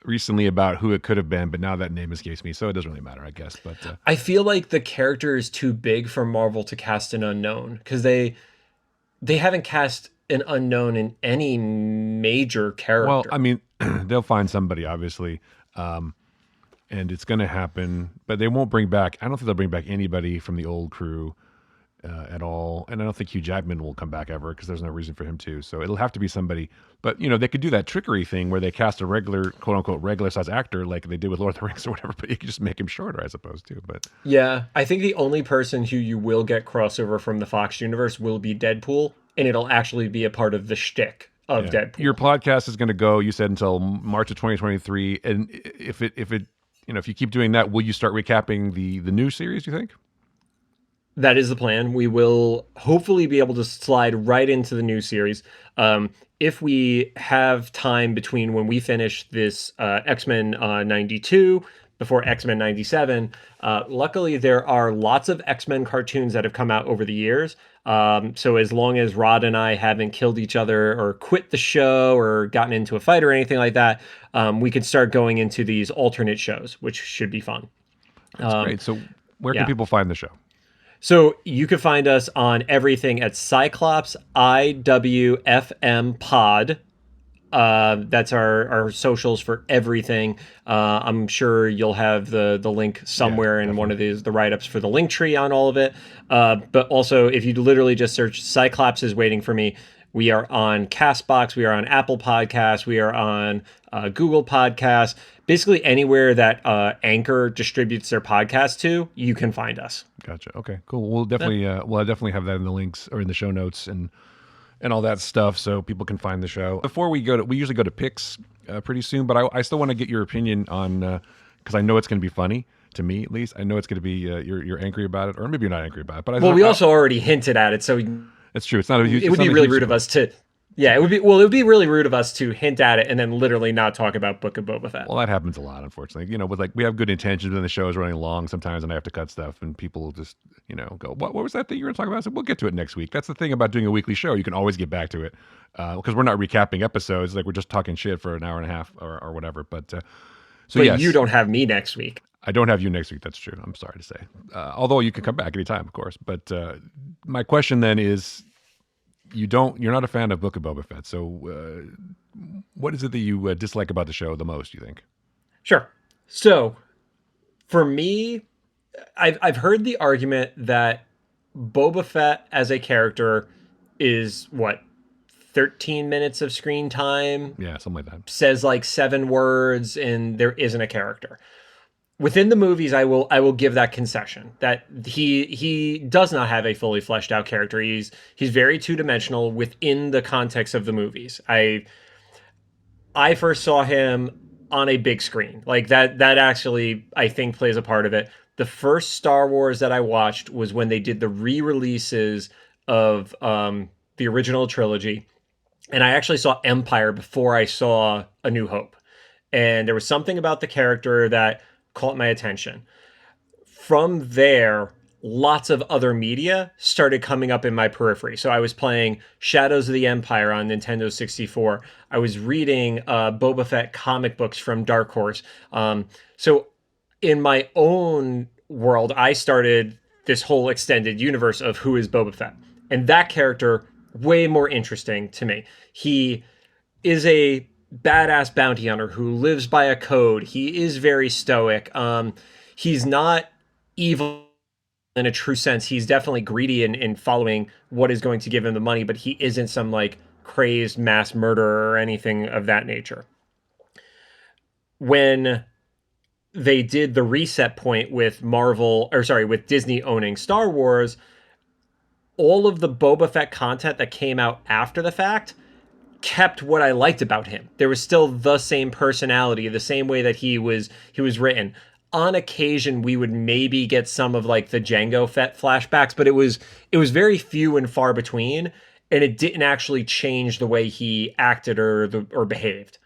recently about who it could have been, but now that name escapes me, so it doesn't really matter, I guess. But I feel like the character is too big for Marvel to cast an unknown because they haven't cast an unknown in any major character. well, I mean, they'll find somebody, obviously, and it's going to happen. But they won't bring back. I don't think they'll bring back anybody from the old crew at all, and I don't think Hugh Jackman will come back ever because there's no reason for him to. So it'll have to be somebody. But they could do that trickery thing where they cast a regular, quote unquote, regular size actor like they did with Lord of the Rings or whatever. But you could just make him shorter, I suppose, too. But yeah, I think the only person who you will get crossover from the Fox universe will be Deadpool, and it'll actually be a part of the shtick of Deadpool. Your podcast is going to go, you said, until March of 2023, and if you keep doing that, will you start recapping the new series? You think? That is the plan. We will hopefully be able to slide right into the new series. If we have time between when we finish this X-Men 92 before X-Men 97, luckily there are lots of X-Men cartoons that have come out over the years. So as long as Rod and I haven't killed each other or quit the show or gotten into a fight or anything like that, we can start going into these alternate shows, which should be fun. That's great. So where can Yeah. people find the show? So you can find us on everything at Cyclops IWFM Pod. That's our socials for everything. I'm sure you'll have the link somewhere in one of the write-ups for the link tree on all of it. But also, if you literally just search Cyclops is waiting for me, we are on Castbox, we are on Apple Podcasts, we are on Google Podcasts. Basically, anywhere that Anchor distributes their podcast to, you can find us. Gotcha. Okay, cool. We'll definitely have that in the links or in the show notes and all that stuff, so people can find the show. Before we we usually go to picks pretty soon, but I still want to get your opinion on because I know it's going to be funny to me at least. I know it's going to be you're angry about it, or maybe you're not angry about it. But we also already hinted at it, so it's true. It's not a huge. It would be really rude of us to. Yeah, it would be really rude of us to hint at it and then literally not talk about Book of Boba Fett. Well, that happens a lot, unfortunately. You know, with we have good intentions, and the show is running long sometimes, and I have to cut stuff, and people will just, go, what was that thing you were talking about? I said, we'll get to it next week. That's the thing about doing a weekly show. You can always get back to it because we're not recapping episodes. Like, we're just talking shit for an hour and a half or whatever. But yes. You don't have me next week. I don't have you next week. That's true. I'm sorry to say. Although you can come back anytime, of course. But my question then is, you're not a fan of Book of Boba Fett. So what is it that you dislike about the show the most, you think? Sure. So for me, I've heard the argument that Boba Fett as a character is 13 minutes of screen time. Yeah, something like that. Says like 7 words and there isn't a character. Within the movies, I will give that concession that he does not have a fully fleshed out character. He's very two-dimensional within the context of the movies. I first saw him on a big screen. Like that actually I think plays a part of it. The first Star Wars that I watched was when they did the re-releases of the original trilogy. And I actually saw Empire before I saw A New Hope. And there was something about the character that caught my attention. From there, lots of other media started coming up in my periphery. So I was playing Shadows of the Empire on Nintendo 64. I was reading Boba Fett comic books from Dark Horse. So in my own world, I started this whole extended universe of who is Boba Fett. And that character, way more interesting to me. He is a badass bounty hunter who lives by a code. He is very stoic. He's not evil in a true sense. He's definitely greedy in following what is going to give him the money, but he isn't some like crazed mass murderer or anything of that nature. When they did the reset point with with Disney owning Star Wars, all of the Boba Fett content that came out after the fact kept what I liked about him. There was still the same personality, the same way that he was written. On occasion, we would maybe get some of like the Jango Fett flashbacks, but it was very few and far between, and it didn't actually change the way he acted or behaved.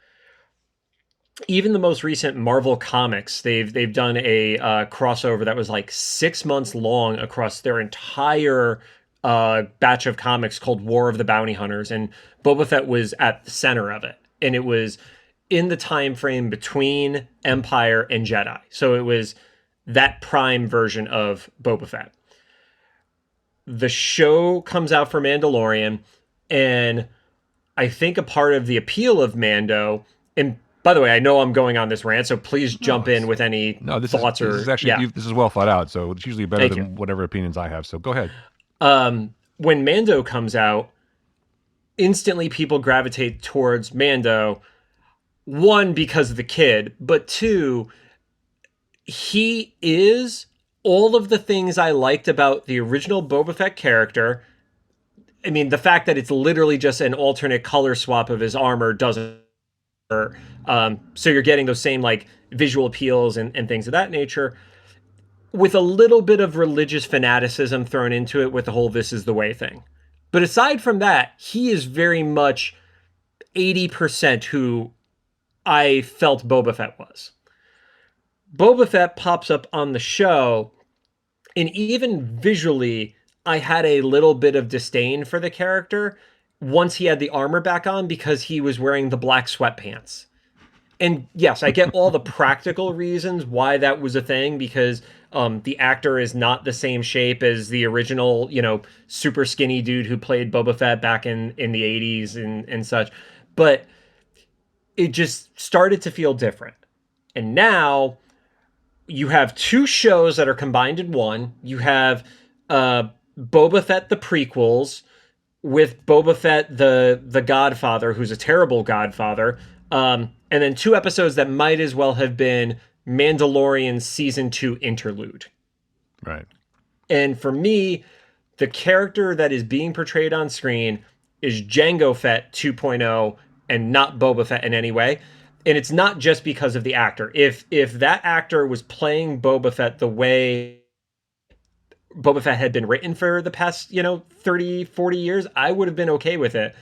Even the most recent Marvel comics, they've done a crossover that was like 6 months long across their entire batch of comics called War of the Bounty Hunters, and Boba Fett was at the center of it, and it was in the time frame between Empire and Jedi. So it was that prime version of Boba Fett. The show comes out for Mandalorian, and I think a part of the appeal of Mando, and by the way, I know I'm going on this rant, so please jump in with any thoughts. This is actually this is well thought out, so it's usually better than whatever opinions I have. So go ahead. When Mando comes out, instantly people gravitate towards Mando. One, because of the kid, but two, he is all of the things I liked about the original Boba Fett character. I mean, the fact that it's literally just an alternate color swap of his armor doesn't. So you're getting those same like visual appeals and things of that nature. with a little bit of religious fanaticism thrown into it with the whole "this is the way" thing. But aside from that, he is very much 80% who I felt Boba Fett was. Boba Fett pops up on the show, and even visually, I had a little bit of disdain for the character once he had the armor back on because he was wearing the black sweatpants. And yes, I get all the practical reasons why that was a thing because the actor is not the same shape as the original, super skinny dude who played Boba Fett back in the 80s and such. But it just started to feel different. And now you have two shows that are combined in one. You have Boba Fett the prequels with Boba Fett the Godfather, who's a terrible Godfather, and then two episodes that might as well have been Mandalorian season 2 interlude. Right. And for me, the character that is being portrayed on screen is Jango Fett 2.0 and not Boba Fett in any way. And it's not just because of the actor. If that actor was playing Boba Fett the way Boba Fett had been written for the past, 30, 40 years, I would have been okay with it.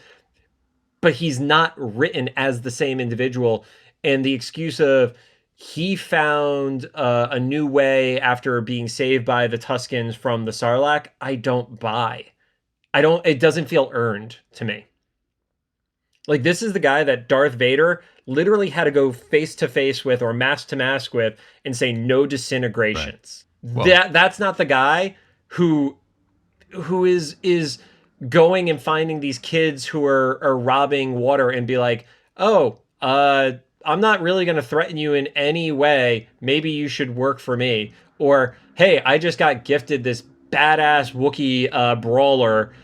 But he's not written as the same individual. And the excuse of he found a new way after being saved by the Tuskens from the Sarlacc, I don't buy. It doesn't feel earned to me. Like, this is the guy that Darth Vader literally had to go face to face with or mask to mask with and say no disintegrations. Right. Well, that's not the guy who is going and finding these kids who are robbing water and be like, oh, I'm not really going to threaten you in any way. Maybe you should work for me. Or, hey, I just got gifted this badass Wookiee brawler.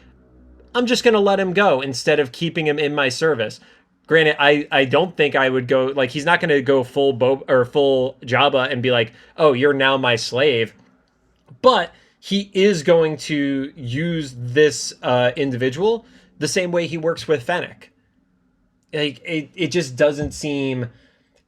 I'm just going to let him go instead of keeping him in my service. Granted, I don't think I would go, like, he's not going to go full full Jabba and be like, oh, you're now my slave. But he is going to use this individual the same way he works with Fennec. Like, it just doesn't seem,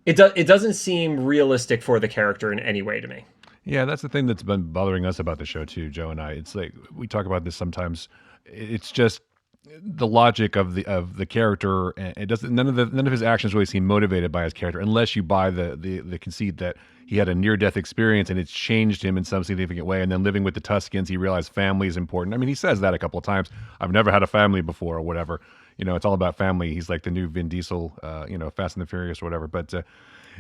it doesn't seem realistic for the character in any way to me. Yeah, that's the thing that's been bothering us about the show too, Joe and I. It's like we talk about this sometimes. It's just the logic of the character. And it doesn't. None of his actions really seem motivated by his character, unless you buy the conceit that he had a near death experience and it's changed him in some significant way. And then living with the Tuskens, he realized family is important. I mean, he says that a couple of times. I've never had a family before, or whatever. It's all about family. He's like the new Vin Diesel, Fast and the Furious or whatever. But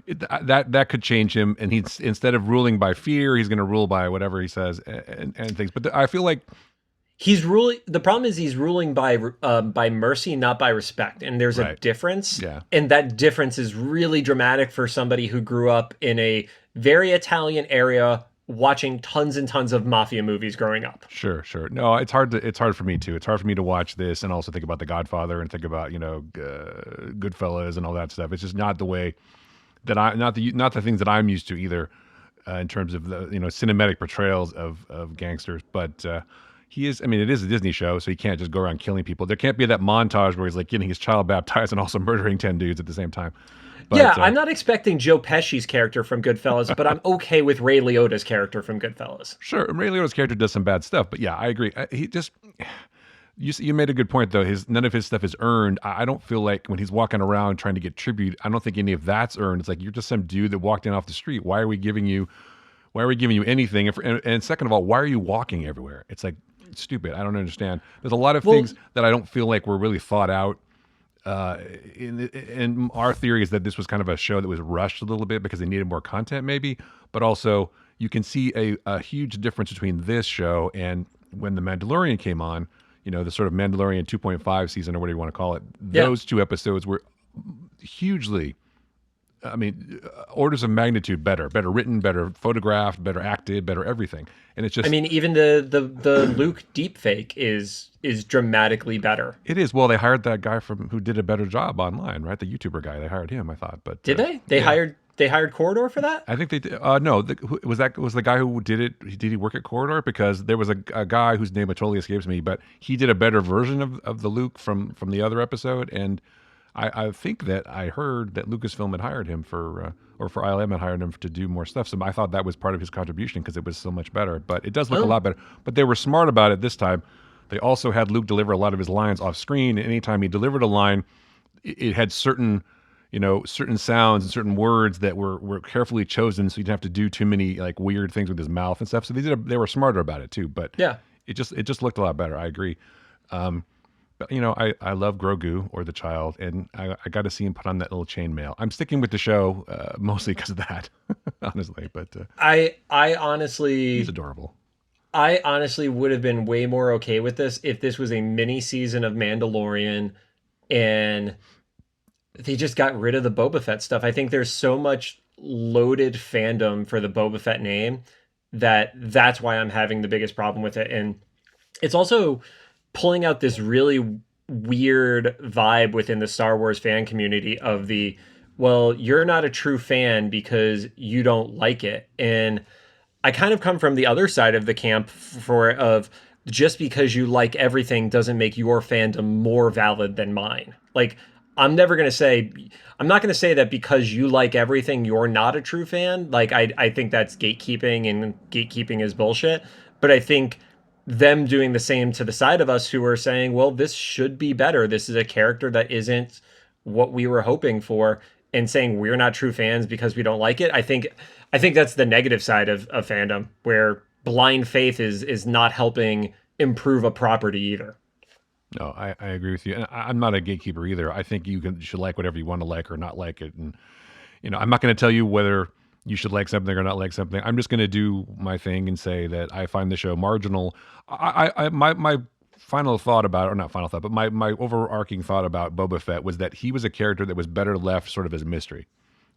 that could change him, and he's, instead of ruling by fear, he's going to rule by whatever he says and things. But I feel like he's ruling. The problem is he's ruling by mercy, not by respect, and there's a difference. Yeah, and that difference is really dramatic for somebody who grew up in a very Italian area, watching tons and tons of mafia movies growing up. Sure. No, it's hard for me too. It's hard for me to watch this and also think about The Godfather and think about Goodfellas and all that stuff. It's just not the way that not the things that I'm used to either, in terms of the cinematic portrayals of gangsters. But he is. I mean, it is a Disney show, so he can't just go around killing people. There can't be that montage where he's like getting his child baptized and also murdering 10 dudes at the same time. But, yeah, I'm not expecting Joe Pesci's character from Goodfellas, but I'm okay with Ray Liotta's character from Goodfellas. Sure, Ray Liotta's character does some bad stuff, but yeah, I agree. He just. You made a good point though. None of his stuff is earned. I don't feel like when he's walking around trying to get tribute, I don't think any of that's earned. It's like you're just some dude that walked in off the street. Why are we giving you anything? And second of all, why are you walking everywhere? It's like stupid. I don't understand. There's a lot of things that I don't feel like were really thought out. And our theory is that this was kind of a show that was rushed a little bit because they needed more content, maybe. But also, you can see a huge difference between this show and when The Mandalorian came on. The sort of Mandalorian 2.5 season, or whatever you want to call it. Those two episodes were hugely, orders of magnitude better written, better photographed, better acted, better everything. And it's just, even the Luke deepfake is dramatically better. It is. Well, they hired that guy who did a better job online, right? The YouTuber guy. They hired him, I thought. But did they? They hired Corridor for that? I think they did. No, was the guy who did it? Did he work at Corridor? Because there was a guy whose name totally escapes me, but he did a better version of the Luke from the other episode, and I think that I heard that Lucasfilm had hired him or for ILM had hired him to do more stuff. So I thought that was part of his contribution because it was so much better. But it does look a Oh, lot better. But they were smart about it this time. They also had Luke deliver a lot of his lines off screen. And anytime he delivered a line, it had certain, certain sounds and certain words that were carefully chosen, so you didn't have to do too many like weird things with his mouth and stuff. So they were smarter about it too. But yeah. it just looked a lot better. I agree. But I love Grogu or the child, and I got to see him put on that little chainmail. I'm sticking with the show mostly because of that, honestly. But I he's honestly adorable. I honestly would have been way more okay with this if this was a mini season of Mandalorian and they just got rid of the Boba Fett stuff. I think there's so much loaded fandom for the Boba Fett name that's why I'm having the biggest problem with it. And it's also pulling out this really weird vibe within the Star Wars fan community of well, you're not a true fan because you don't like it. And I kind of come from the other side of the camp of just because you like everything doesn't make your fandom more valid than mine. Like I'm never going to say I'm not going to say that because you like everything you're not a true fan. Like I think that's gatekeeping, and gatekeeping is bullshit. But I think them doing the same to the side of us who are saying, well, this should be better. This is a character that isn't what we were hoping for, and saying we're not true fans because we don't like it. I think that's the negative side of fandom, where blind faith is not helping improve a property either. No, I agree with you, and I'm not a gatekeeper either. I think should like whatever you want to like or not like it, and I'm not going to tell you whether you should like something or not like something. I'm just going to do my thing and say that I find the show marginal. My final thought about it, or not final thought, but my overarching thought about Boba Fett was that he was a character that was better left sort of as a mystery,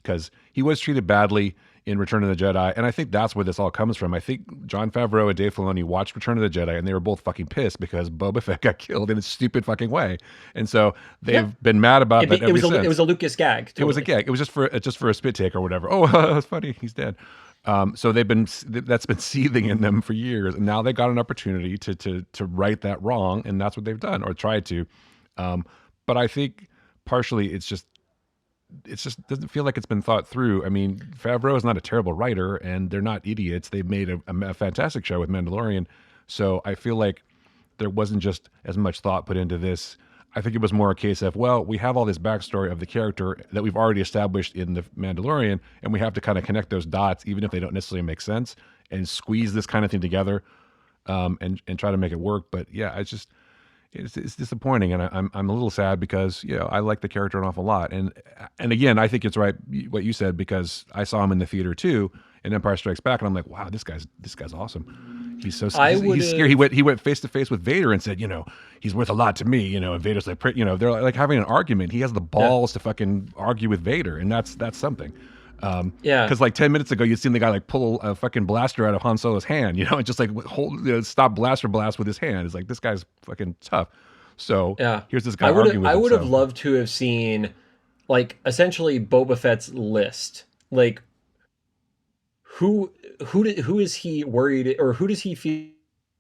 because he was treated badly in Return of the Jedi, and I think that's where this all comes from. I think Jon Favreau and Dave Filoni watched Return of the Jedi, and they were both fucking pissed because Boba Fett got killed in a stupid fucking way, and so they've been mad about that ever since. It was a Lucas gag. Totally. It was a gag. It was just for a spit take or whatever. Oh, that's funny. He's dead. So that's been seething in them for years, and now they got an opportunity to right that wrong, and that's what they've done or tried to. But I think partially it's just doesn't feel like it's been thought through. I mean, Favreau is not a terrible writer, and they're not idiots. They've made a fantastic show with Mandalorian. So I feel like there wasn't just as much thought put into this. I think it was more a case of, well, we have all this backstory of the character that we've already established in the Mandalorian, and we have to kind of connect those dots, even if they don't necessarily make sense, and squeeze this kind of thing together, and try to make it work. But yeah, it's disappointing, and I'm a little sad because I like the character an awful lot, and again I think it's right what you said, because I saw him in the theater too in Empire Strikes Back, and I'm like, wow, this guy's awesome. He's so he's scary. He went face to face with Vader and said, he's worth a lot to me, and Vader's like, they're like having an argument. He has the balls to fucking argue with Vader, and that's something. Because like 10 minutes ago, you'd seen the guy like pull a fucking blaster out of Han Solo's hand, and just like stop blaster blast with his hand. It's like, this guy's fucking tough. So here's this guy arguing with I would have himself. loved to have seen like essentially Boba Fett's list. Like who is he worried, or who does he feel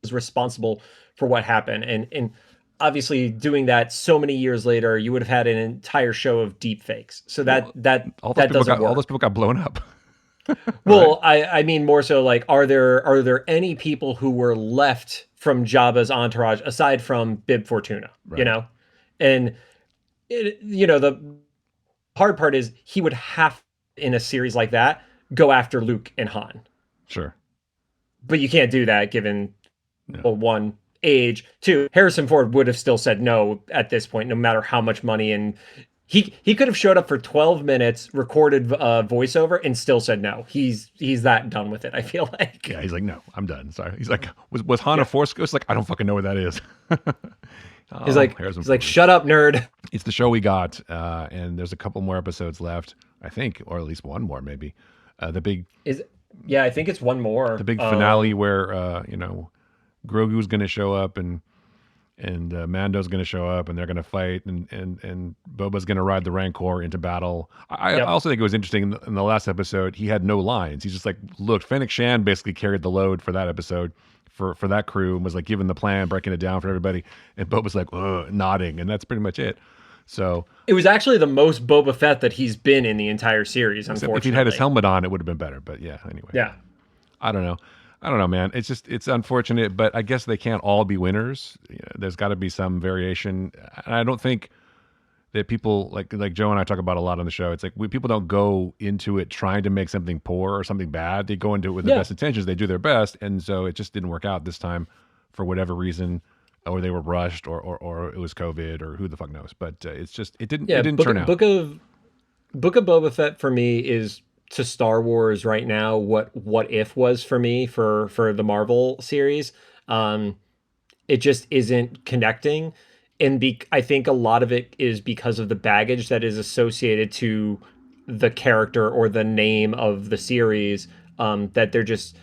is responsible for what happened? And obviously doing that so many years later, you would have had an entire show of deep fakes. So that doesn't work. All those people got blown up. Well, right? I mean more so like, are there any people who were left from Jabba's entourage aside from Bib Fortuna? Right. And the hard part is he would have, in a series like that, go after Luke and Han. Sure. But you can't do that given one, age, two, Harrison Ford would have still said no at this point, no matter how much money, and he could have showed up for 12 minutes, recorded voiceover, and still said no. He's that done with it, I feel like. Yeah, he's like, no, I'm done. Sorry. He's like, was Han a Force Ghost? Like, I don't fucking know what that is. He's like, shut up, nerd. It's the show we got, and there's a couple more episodes left, I think, or at least one more maybe. I think it's one more. The big finale where Grogu's going to show up and Mando's going to show up, and they're going to fight, and Boba's going to ride the Rancor into battle. I also think it was interesting in the last episode, he had no lines. He's just like, look, Fennec Shand basically carried the load for that episode for that crew, and was like giving the plan, breaking it down for everybody. And Boba's like, nodding, and that's pretty much it. So It was actually the most Boba Fett that he's been in the entire series, except if he'd had his unfortunately. helmet on, it would have been better. But yeah, anyway, Yeah. I don't know. I don't know, man. It's unfortunate, but I guess they can't all be winners. There's got to be some variation, and I don't think that people like Joe and I talk about a lot on the show. It's like people don't go into it trying to make something poor or something bad. They go into it with the Yeah. best intentions. They do their best, and so it just didn't work out this time for whatever reason, or they were rushed, or it was COVID, or who the fuck knows. But it's just it Yeah. didn't turn out. Book of Boba Fett for me is to Star Wars right now what if was for me for the Marvel series. Um, it just isn't connecting, and I think a lot of it is because of the baggage that is associated to the character or the name of the series. That they're just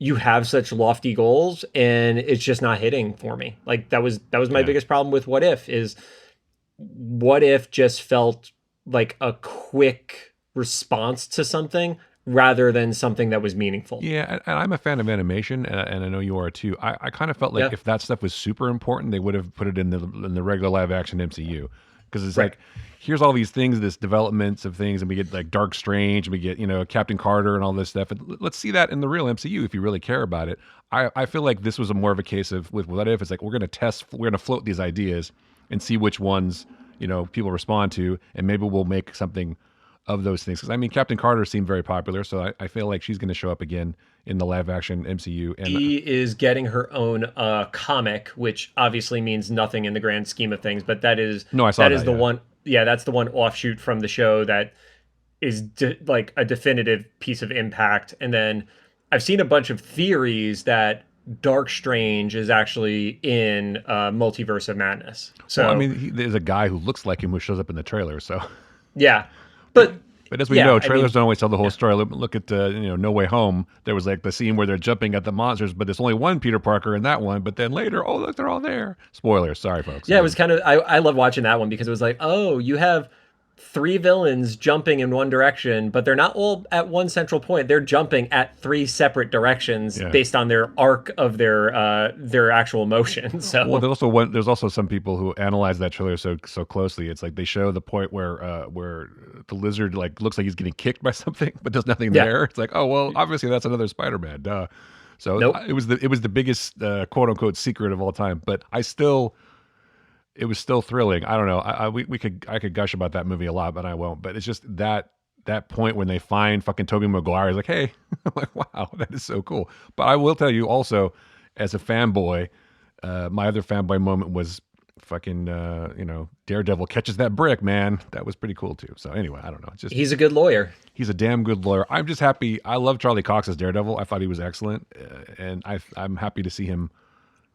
you have such lofty goals, and it's just not hitting for me. Like that was my Yeah. biggest problem with what if just felt like a quick response to something rather than something that was meaningful. Yeah, and I'm a fan of animation, and I know you are too. I kind of felt like Yeah. if that stuff was super important, they would have put it in the regular live action MCU, because it's Right. like here's all these things, this developments of things, and we get like Dark Strange, and we get Captain Carter and all this stuff. And let's see that in the real MCU if you really care about it. I feel like this was a more of a case of with What If. It's like we're going to float these ideas and see which ones people respond to, and maybe we'll make something of those things. Because I mean, Captain Carter seemed very popular, so I feel like she's going to show up again in the live action MCU. And She is getting her own comic, which obviously means nothing in the grand scheme of things, but no, I saw that is that. the Yeah. one. Yeah, that's the one offshoot from the show that is like a definitive piece of impact. And then I've seen a bunch of theories that Dark Strange is actually in Multiverse of Madness. Well, I So mean, there's a guy who looks like him who shows up in the trailer. So, yeah, but but as we yeah, know, I trailers mean, don't always tell the whole yeah. story. Look at No Way Home. There was like the scene where they're jumping at the monsters, but there's only one Peter Parker in that one. But then later, oh look, they're all there. Spoilers. Sorry, folks. Yeah, it was kind of I love watching that one because it was like, oh, you have three villains jumping in one direction, but they're not all at one central point. They're jumping at three separate directions Yeah. based on their arc of their actual motion. Well, So there's also some people who analyze that trailer so closely. It's like they show the point where the lizard like looks like he's getting kicked by something, but there's nothing yeah, there. It's like, oh well, obviously that's another Spider-Man. Duh. So nope. it was the biggest quote unquote secret of all time. But it was still thrilling. I don't know. I could gush about that movie a lot, but I won't. But it's just that point when they find fucking Tobey Maguire is like, hey, I'm like, wow, that is so cool. But I will tell you also, as a fanboy, my other fanboy moment was fucking Daredevil catches that brick, man. That was pretty cool too. So anyway, I don't know. It's just He's a good lawyer. he's a damn good lawyer. I'm just happy. I love Charlie Cox as Daredevil. I thought he was excellent, and I'm happy to see him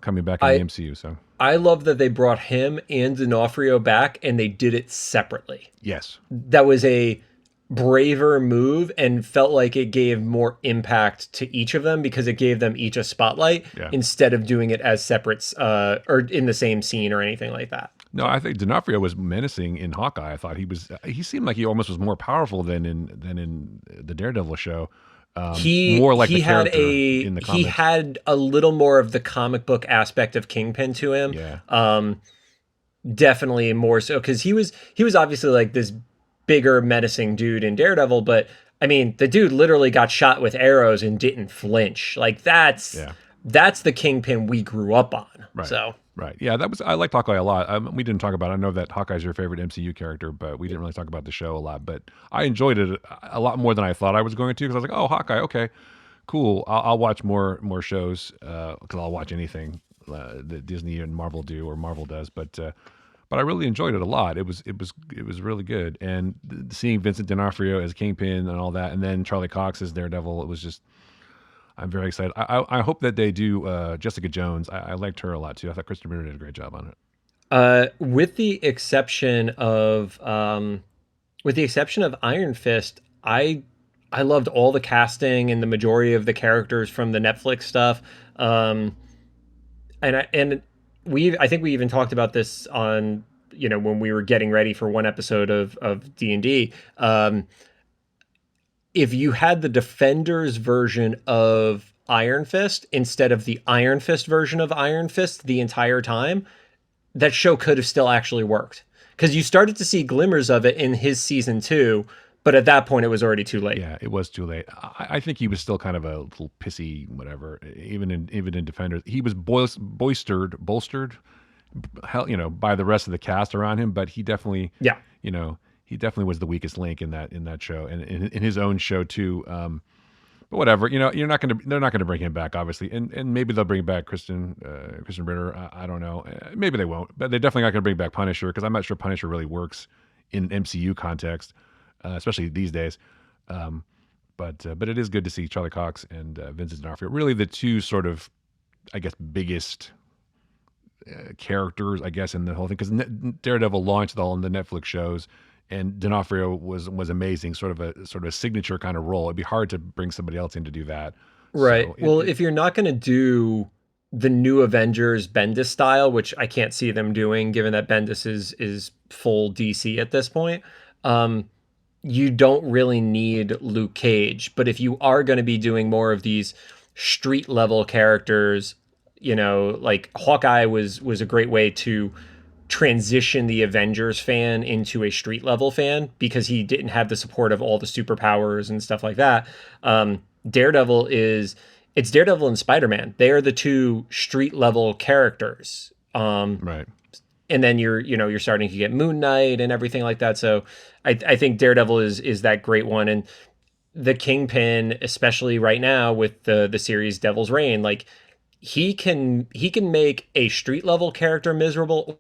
coming back in the I MCU. So I love that they brought him and D'Onofrio back and they did it separately. yes, That was a braver move and felt like it gave more impact to each of them because it gave them each a spotlight yeah. instead of doing it as separate or in the same scene or anything like that. No, I think D'Onofrio was menacing in Hawkeye. I thought he seemed like he almost was more powerful than in the Daredevil show. More like the character in the he comics. had a little more of the comic book aspect of Kingpin to him. Yeah. Definitely more so because he was obviously like this bigger menacing dude in Daredevil, but I mean the dude literally got shot with arrows and didn't flinch. Like Yeah. that's the Kingpin we grew up on. Right. So Right. Yeah, I liked Hawkeye a lot. We didn't talk about it. I know that Hawkeye's your favorite MCU character, but we didn't really talk about the show a lot. But I enjoyed it a lot more than I thought I was going to because I was like, oh, Hawkeye, okay, cool. I'll watch more shows because I'll watch anything that Disney and Marvel do or Marvel does. But I really enjoyed it a lot. It was really good. And seeing Vincent D'Onofrio as Kingpin and all that, and then Charlie Cox as Daredevil, it was just. I'm very excited. I hope that they do Jessica Jones. I liked her a lot too. I thought Kristen Ritter did a great job on it. with the exception of Iron Fist, I loved all the casting and the majority of the characters from the Netflix stuff. I think we even talked about this on when we were getting ready for one episode of D&D. If you had the Defenders version of Iron Fist instead of the Iron Fist version of Iron Fist the entire time, that show could have still actually worked. because you started to see glimmers of it in his season 2, but at that point it was already too late. Yeah, it was too late. I think he was still kind of a little pissy, whatever. Even in Defenders, he was bolstered, hell, by the rest of the cast around him. But Yeah. he definitely was the weakest link in that show, and in his own show too. But whatever, they're not gonna bring him back, obviously, and maybe they'll bring back Kristen Ritter. I don't know. Maybe they won't, but they're definitely not gonna bring back Punisher because I'm not sure Punisher really works in MCU context, especially these days. But it is good to see Charlie Cox and Vincent D'Onofrio, really the two sort of, I guess, biggest characters, I guess, in the whole thing. Because Daredevil launched all in the Netflix shows, and D'Onofrio was amazing, sort of a signature kind of role. It'd be hard to bring somebody else in to do that. Right. So Well, if you're not going to do the new Avengers Bendis style, which I can't see them doing, given that Bendis is full DC at this point, you don't really need Luke Cage. But if you are going to be doing more of these street level characters, like Hawkeye was a great way to transition the Avengers fan into a street level fan because he didn't have the support of all the superpowers and stuff like that. Daredevil it's Daredevil and Spider-Man. They are the two street level characters. right. And then you're starting to get Moon Knight and everything like that. So I think Daredevil is that great one. And the Kingpin, especially right now with the series Devil's Reign, like he can make a street level character miserable.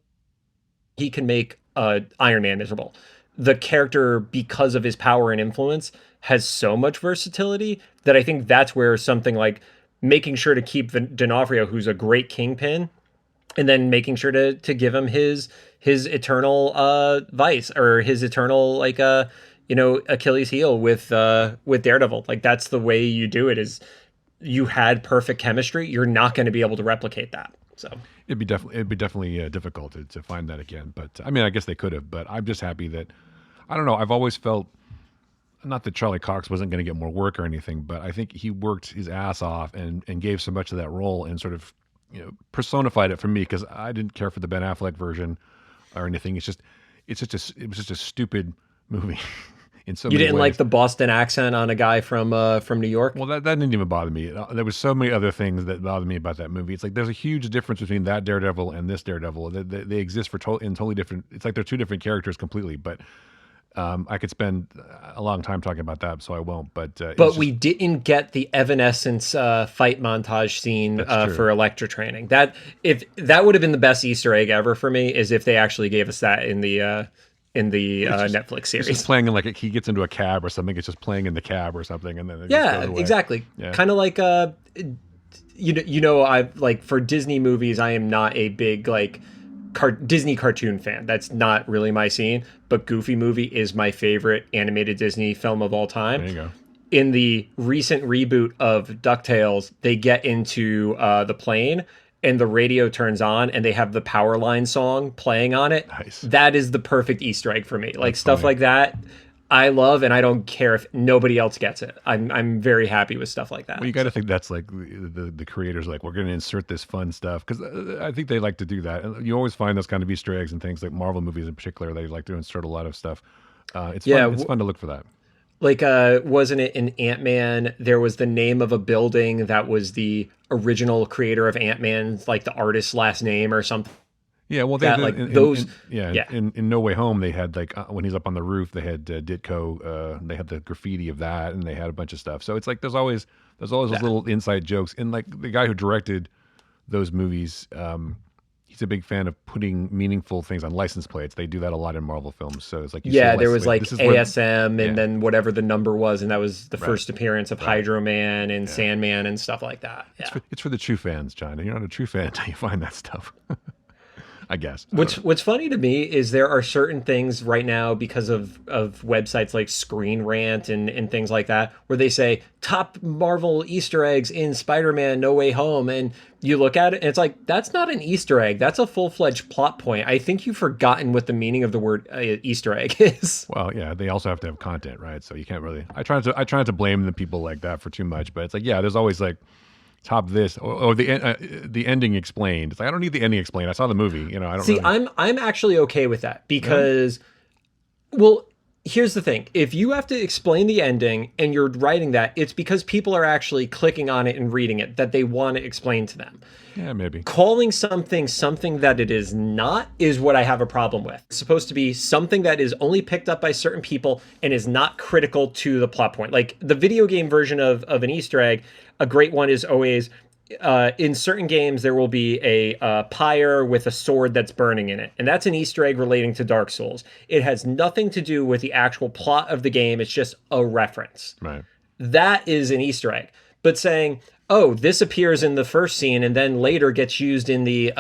He can make Iron Man miserable. The character, because of his power and influence, has so much versatility that I think that's where something like making sure to keep D'Onofrio, who's a great Kingpin, and then making sure to give him his eternal vice, or his eternal Achilles heel with Daredevil. Like that's the way you do it. Is you had perfect chemistry. You're not going to be able to replicate that. So it'd be definitely difficult to find that again. But I mean, I guess they could have. But I'm just happy that, I don't know. I've always felt, not that Charlie Cox wasn't going to get more work or anything, but I think he worked his ass off and gave so much of that role and sort of personified it for me, because I didn't care for the Ben Affleck version or anything. It was just a stupid movie. In so you many didn't ways. like the Boston accent on a guy from New York? Well, that didn't even bother me. There was so many other things that bothered me about that movie. It's like there's a huge difference between that Daredevil and this Daredevil. They exist in totally different. It's like they're two different characters completely. But I could spend a long time talking about that, so I won't. But we didn't get the Evanescence fight montage scene for Elektra training. That would have been the best Easter egg ever for me, is if they actually gave us that in the Netflix series. It's just playing in, like, he gets into a cab or something. It's just playing in the cab or something, and then it just goes away. Exactly. Yeah. Kind of like I like, for Disney movies, I am not a big Disney cartoon fan. That's not really my scene. But Goofy Movie is my favorite animated Disney film of all time. There you go. In the recent reboot of DuckTales, they get into the plane, and the radio turns on and they have the Powerline song playing on it. Nice. That is the perfect Easter egg for me. Like, that's stuff funny. like that I love, and I don't care if nobody else gets it. I'm very happy with stuff like that. Well, you got to think that's like the creators, like, we're going to insert this fun stuff, because I think they like to do that. And you always find those kind of Easter eggs and things, like Marvel movies in particular. They like to insert a lot of stuff. It's fun. It's fun to look for that. Like, wasn't it in Ant-Man, there was the name of a building that was the original creator of Ant-Man, like the artist's last name or something? Yeah, well, in No Way Home, they had, like, when he's up on the roof, they had Ditko. They had the graffiti of that, and they had a bunch of stuff. So it's like there's always those little inside jokes. And, like, the guy who directed those movies, he's a big fan of putting meaningful things on license plates. They do that a lot in Marvel films. So it's like, there was like ASM and then whatever the number was, and that was the first appearance of Hydro Man and Sandman and stuff like that. Yeah. It's for the true fans, John. And you're not a true fan until you find that stuff. I guess. What's funny to me is there are certain things right now, because of websites like Screen Rant and things like that, where they say top Marvel Easter eggs in Spider-Man No Way Home, and you look at it and it's like, that's not an Easter egg, that's a full-fledged plot point. I think you've forgotten what the meaning of the word Easter egg is. Well, yeah, they also have to have content, right? So you can't really. I try not to blame the people like that for too much, but it's like, yeah, there's always, like, top this or the ending explained. It's like I don't need the ending explained. I saw the movie. You know, I don't See, really. I'm actually okay with that Really? because, well, here's the thing. If you have to explain the ending and you're writing that, it's because people are actually clicking on it and reading it that they want to explain to them. Yeah, maybe. Calling something that it is not is what I have a problem with. It's supposed to be something that is only picked up by certain people and is not critical to the plot point. Like the video game version of an Easter egg, a great one is always in certain games there will be a pyre with a sword that's burning in it, and that's an Easter egg relating to Dark Souls. It has nothing to do with the actual plot of the game. It's just a reference. Right. That is an Easter egg. But saying, "Oh, this appears in the first scene and then later gets used in the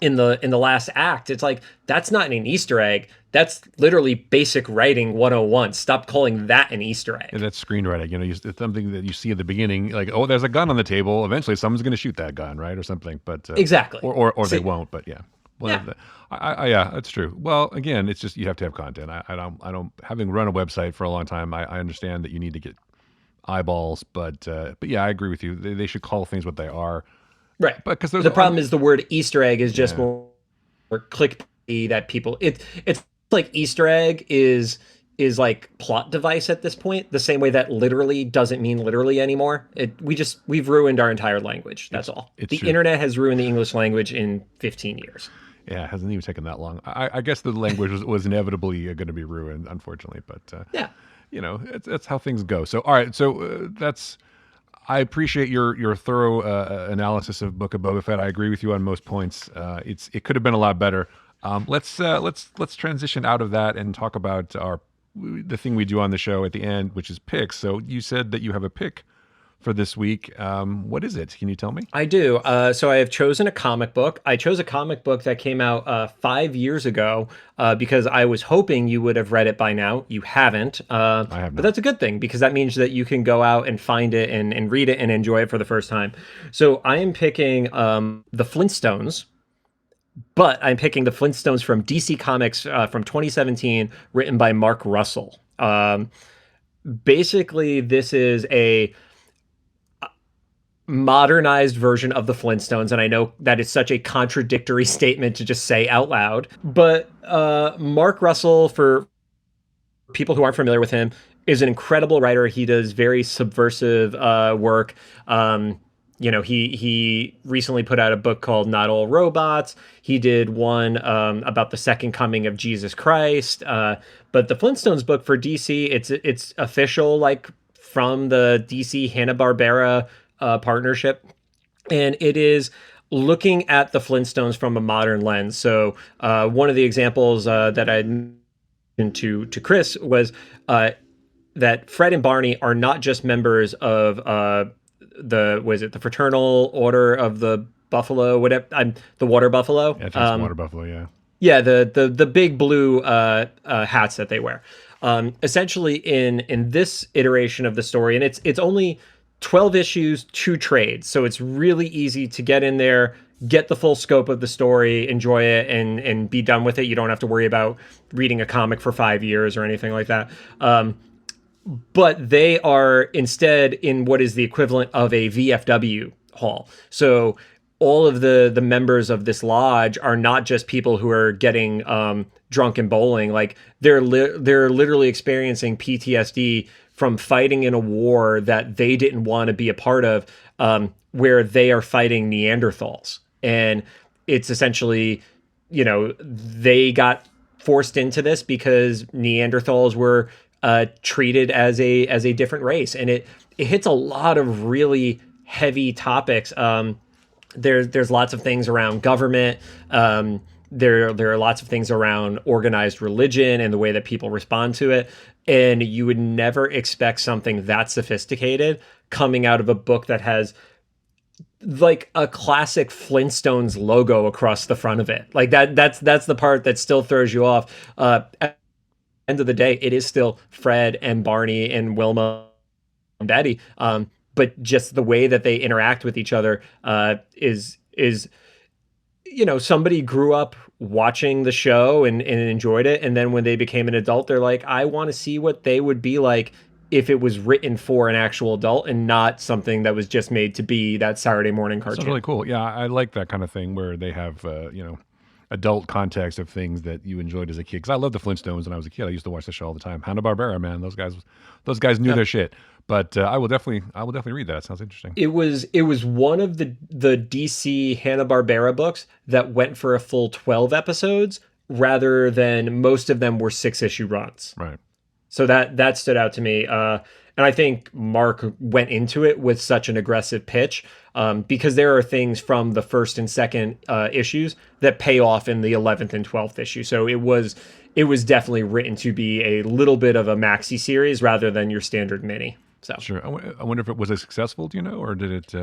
last act," it's like that's not an Easter egg. That's literally basic writing 101. Stop calling that an Easter egg. Yeah, that's screenwriting. You know, it's something that you see at the beginning, like, oh, there's a gun on the table. Eventually, someone's going to shoot that gun, right, or something. But Exactly. or See, they won't. But yeah, well, yeah. yeah, that's true. Well, again, it's just you have to have content. I don't. Having run a website for a long time, I understand that you need to get eyeballs. But yeah, I agree with you. They should call things what they are. Right. But because The problem is the word Easter egg is just yeah, more clickbait that people it's like Easter egg is like plot device at this point, the same way that literally doesn't mean literally anymore. We've ruined our entire language. That's all. it's The true. internet has ruined the English language in 15 years. Yeah, it hasn't even taken that long. I guess the language was inevitably going to be ruined, unfortunately. But Yeah. you know, that's how things go. So, all right. So that's. I appreciate your thorough analysis of Book of Boba Fett. I agree with you on most points. It could have been a lot better. Let's transition out of that and talk about the thing we do on the show at the end, which is picks. So you said that you have a pick for this week. What is it? Can you tell me? I do. So I have chosen a comic book. I chose a comic book that came out 5 years ago because I was hoping you would have read it by now. You haven't. I have But not. that's a good thing because that means that you can go out and find it and read it and enjoy it for the first time. So I am picking The Flintstones. But I'm picking the Flintstones from DC Comics from 2017, written by Mark Russell. Basically, this is a modernized version of the Flintstones, and I know that is such a contradictory statement to just say out loud. But Mark Russell, for people who aren't familiar with him, is an incredible writer. He does very subversive work. He recently put out a book called Not All Robots. He did one about the second coming of Jesus Christ. But the Flintstones book for DC, it's official, like from the DC Hanna-Barbera partnership, and it is looking at the Flintstones from a modern lens. So one of the examples that I mentioned to Chris was that Fred and Barney are not just members of the Fraternal Order of the Buffalo, whatever, the Water Buffalo. Yeah, I think it's Water Buffalo. Yeah. Yeah, the big blue hats that they wear. Essentially, in this iteration of the story, and it's only 12 issues, 2 trades, so it's really easy to get in there, get the full scope of the story, enjoy it, and be done with it. You don't have to worry about reading a comic for 5 years or anything like that. But they are instead in what is the equivalent of a VFW hall. So all of the members of this lodge are not just people who are getting drunk and bowling. Like they're literally experiencing PTSD from fighting in a war that they didn't want to be a part of, where they are fighting Neanderthals. And it's essentially, they got forced into this because Neanderthals were treated as a different race, and it hits a lot of really heavy topics. There's lots of things around government. There are lots of things around organized religion and the way that people respond to it. And you would never expect something that sophisticated coming out of a book that has like a classic Flintstones logo across the front of it. Like that's the part that still throws you off. At the end of the day, it is still Fred and Barney and Wilma and Betty. But just the way that they interact with each other is somebody grew up watching the show and enjoyed it, and then when they became an adult, they're like, I want to see what they would be like if it was written for an actual adult and not something that was just made to be that Saturday morning That sounds cartoon. really cool. Yeah, I like that kind of thing where they have adult context of things that you enjoyed as a kid. Because I love the Flintstones when I was a kid. I used to watch the show all the time. Hanna Barbera, man, those guys knew Yeah. their shit. But I will definitely read that. It sounds interesting. It was one of the DC Hanna-Barbera books that went for a full 12 episodes rather than most of them were 6-issue runs. Right. So that stood out to me. And I think Mark went into it with such an aggressive pitch because there are things from the first and second issues that pay off in the 11th and 12th issue. So it was definitely written to be a little bit of a maxi series rather than your standard mini. So Sure. I wonder if it was as successful. Do you know, or did it?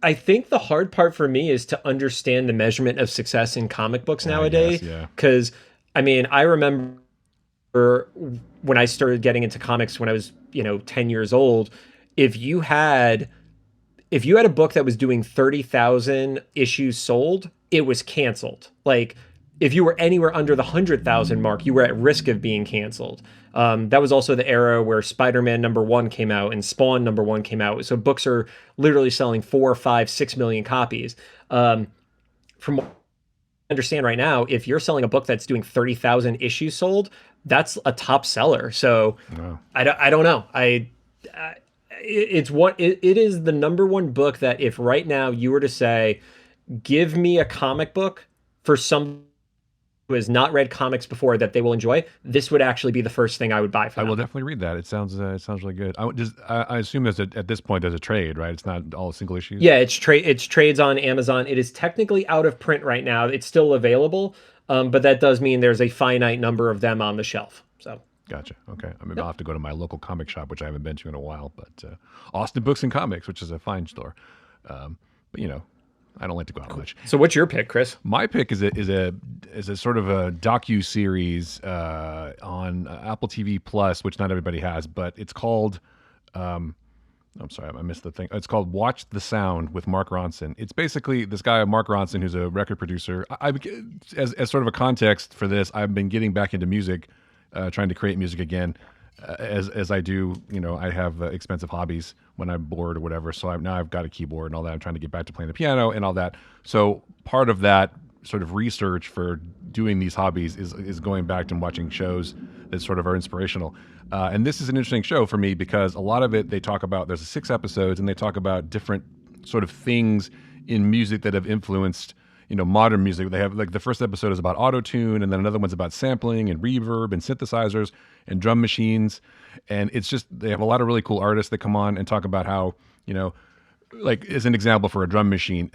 I think the hard part for me is to understand the measurement of success in comic books I guess. nowadays. Yeah. Because I mean, I remember when I started getting into comics when I was 10 years old. If you had if you had a book that was doing 30,000 issues sold, it was canceled. Like if you were anywhere under the 100,000 mark, you were at risk of being canceled. That was also the era where Spider-Man #1 came out and Spawn #1 came out. So books are literally selling 4, 5, 6 million copies. From what I understand right now, if you're selling a book that's doing 30,000 issues sold, that's a top seller. So Wow. I don't know. It is the #1 book that if right now you were to say, give me a comic book for some who has not read comics before that they will enjoy, this would actually be the first thing I would buy for I will them. definitely read that. It sounds really good. I assume at this point there's a trade, right? It's not all single issues. Yeah, it's trades on Amazon. It is technically out of print right now. It's still available, but that does mean there's a finite number of them on the shelf. So Gotcha. Okay. I mean, I'll yep. have to go to my local comic shop, which I haven't been to in a while, but Austin Books and Comics, which is a fine store. But I don't like to go out much. So what's your pick, Chris? My pick is a sort of a docu series on Apple TV Plus, which not everybody has, but it's called. I'm sorry, I missed the thing. It's called "Watch the Sound" with Mark Ronson. It's basically this guy, Mark Ronson, who's a record producer. As sort of a context for this, I've been getting back into music, trying to create music again. As I do, I have expensive hobbies when I'm bored or whatever. So now I've got a keyboard and all that. I'm trying to get back to playing the piano and all that. So part of that sort of research for doing these hobbies is going back and watching shows that sort of are inspirational. And this is an interesting show for me because a lot of it they talk about. There's 6 episodes and they talk about different sort of things in music that have influenced modern music. They have like the first episode is about auto tune, and then another one's about sampling and reverb and synthesizers and drum machines. And it's just they have a lot of really cool artists that come on and talk about how like as an example for a drum machine,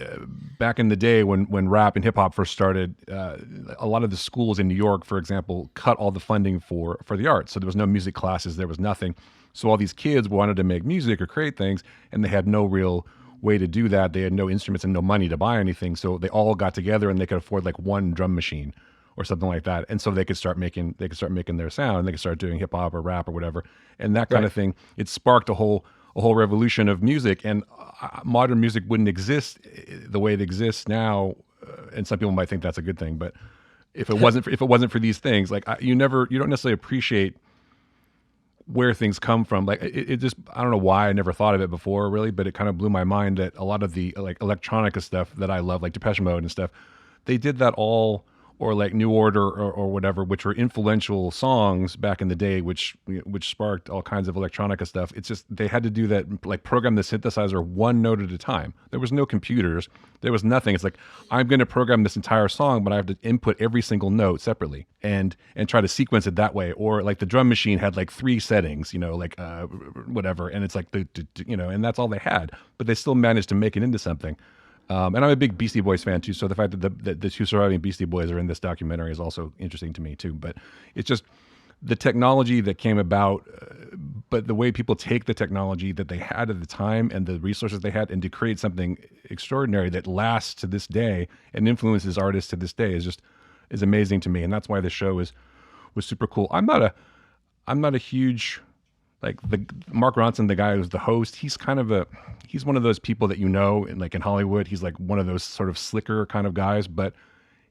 back in the day when rap and hip hop first started, a lot of the schools in New York, for example, cut all the funding for the arts. So there was no music classes, there was nothing. So all these kids wanted to make music or create things, and they had no real way to do that. They had no instruments and no money to buy anything. So they all got together and they could afford like one drum machine or something like that. And so they could start making their sound. They could start doing hip hop or rap or whatever. And that kind Right. of thing, it sparked a whole revolution of music. And modern music wouldn't exist the way it exists now. And some people might think that's a good thing, but if it wasn't for these things, like you don't necessarily appreciate where things come from. Like it just, I don't know why I never thought of it before really, but it kind of blew my mind that a lot of the like electronica stuff that I love, like Depeche Mode and stuff, they did that all, or like New Order or whatever, which were influential songs back in the day, which sparked all kinds of electronica stuff. It's just they had to do that, like program the synthesizer one note at a time. There was no computers, there was nothing. It's like I'm going to program this entire song, but I have to input every single note separately and try to sequence it that way. Or like the drum machine had like 3 settings, like whatever, and it's like and that's all they had, but they still managed to make it into something. And I'm a big Beastie Boys fan too, so the fact that the 2 surviving Beastie Boys are in this documentary is also interesting to me too. But it's just the technology that came about, but the way people take the technology that they had at the time and the resources they had, and to create something extraordinary that lasts to this day and influences artists to this day is amazing to me. And that's why the show was super cool. I'm not a huge, like the Mark Ronson, the guy who's the host, he's one of those people that in Hollywood, he's like one of those sort of slicker kind of guys, but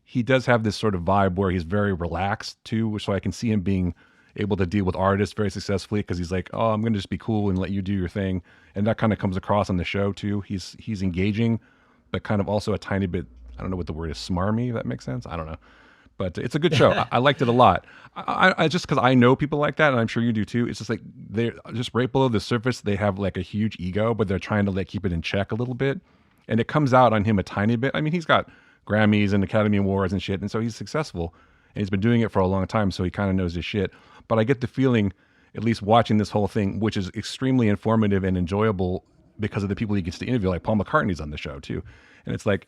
he does have this sort of vibe where he's very relaxed too, so I can see him being able to deal with artists very successfully because he's like, oh, I'm going to just be cool and let you do your thing, and that kind of comes across on the show too. He's engaging, but kind of also a tiny bit. I don't know what the word is, smarmy. If that makes sense. I don't know, but it's a good show. I liked it a lot. I just because I know people like that, and I'm sure you do too. It's just like they're just right below the surface. They have like a huge ego, but they're trying to like keep it in check a little bit, and it comes out on him a tiny bit. I mean, he's got Grammys and Academy Awards and shit, and so he's successful, and he's been doing it for a long time, so he kind of knows his shit. But I get the feeling, at least watching this whole thing, which is extremely informative and enjoyable because of the people he gets to interview, like Paul McCartney's on the show too, and it's like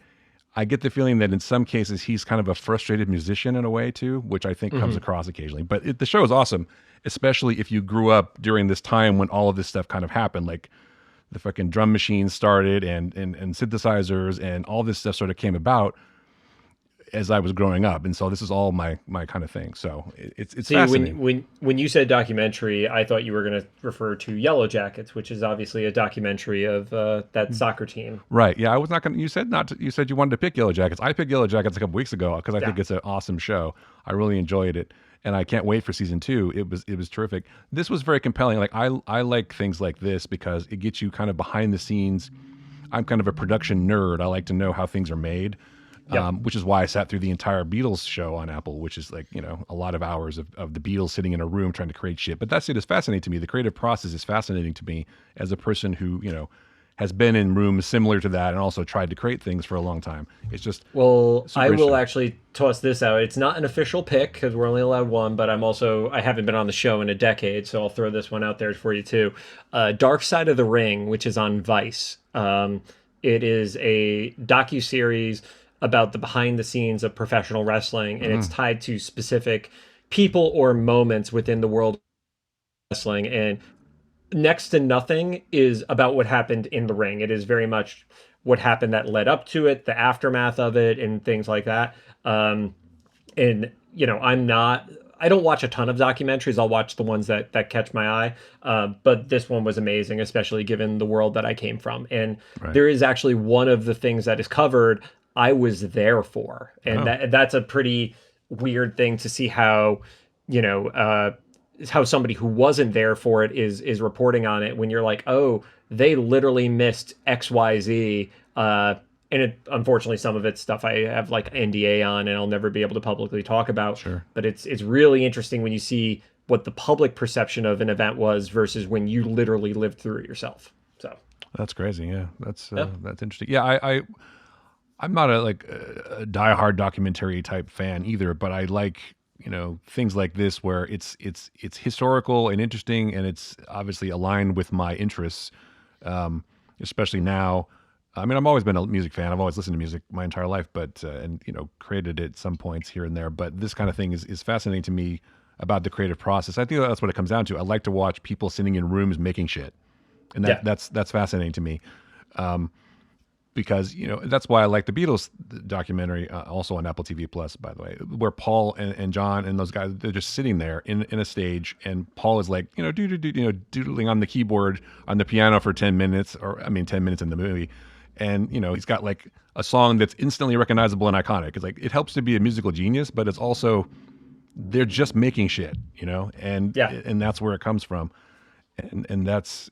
I get the feeling that in some cases he's kind of a frustrated musician in a way too, which I think comes across occasionally. But the show is awesome, especially if you grew up during this time when all of this stuff kind of happened, like the fucking drum machines started and synthesizers and all this stuff sort of came about as I was growing up, and so this is all my kind of thing. So it's See, fascinating. when you said documentary, I thought you were going to refer to Yellow Jackets, which is obviously a documentary of that soccer team. Right? Yeah, I was not going. You said not. You said you wanted to pick Yellow Jackets. I picked Yellow Jackets a couple weeks ago because I Yeah. think it's an awesome show. I really enjoyed it, and I can't wait for season 2. It was terrific. This was very compelling. Like I like things like this because it gets you kind of behind the scenes. I'm kind of a production nerd. I like to know how things are made. Yep. Which is why I sat through the entire Beatles show on Apple, which is like, a lot of hours of the Beatles sitting in a room trying to create shit. But that shit is fascinating to me. The creative process is fascinating to me as a person who, has been in rooms similar to that and also tried to create things for a long time. It's just Well, super I will interesting. actually toss this out. It's not an official pick because we're only allowed one, but I haven't been on the show in a decade, so I'll throw this one out there for you too. Dark Side of the Ring, which is on Vice. It is a docu-series about the behind the scenes of professional wrestling, and it's tied to specific people or moments within the world of wrestling. And next to nothing is about what happened in the ring. It is very much what happened that led up to it, the aftermath of it, and things like that. And I don't watch a ton of documentaries. I'll watch the ones that catch my eye. But this one was amazing, especially given the world that I came from. And Right. there is actually one of the things that is covered I was there for, and Oh, that's a pretty weird thing to see how you know how somebody who wasn't there for it is reporting on it when you're like, oh, they literally missed XYZ. And unfortunately, some of it's stuff I have like NDA on, and I'll never be able to publicly talk about. sure. But it's really interesting when you see what the public perception of an event was versus when you literally lived through it yourself. So That's crazy. Yeah, yeah, that's interesting. Yeah, I'm not a diehard documentary type fan either, but I like things like this where it's historical and interesting, and it's obviously aligned with my interests, especially now. I mean, I've always been a music fan. I've always listened to music my entire life, but and created it at some points here and there. But this kind of thing is fascinating to me about the creative process. I think that's what it comes down to. I like to watch people sitting in rooms making shit, and yeah. that's fascinating to me. Because that's why I like the Beatles documentary, also on Apple TV Plus, by the way, where Paul and John and those guys, they're just sitting there in a stage, and Paul is like doodling on the keyboard on the piano for 10 minutes, or I mean 10 minutes in the movie, and he's got like a song that's instantly recognizable and iconic. It's like it helps to be a musical genius, but it's also they're just making shit, and Yeah. that's where it comes from. And that's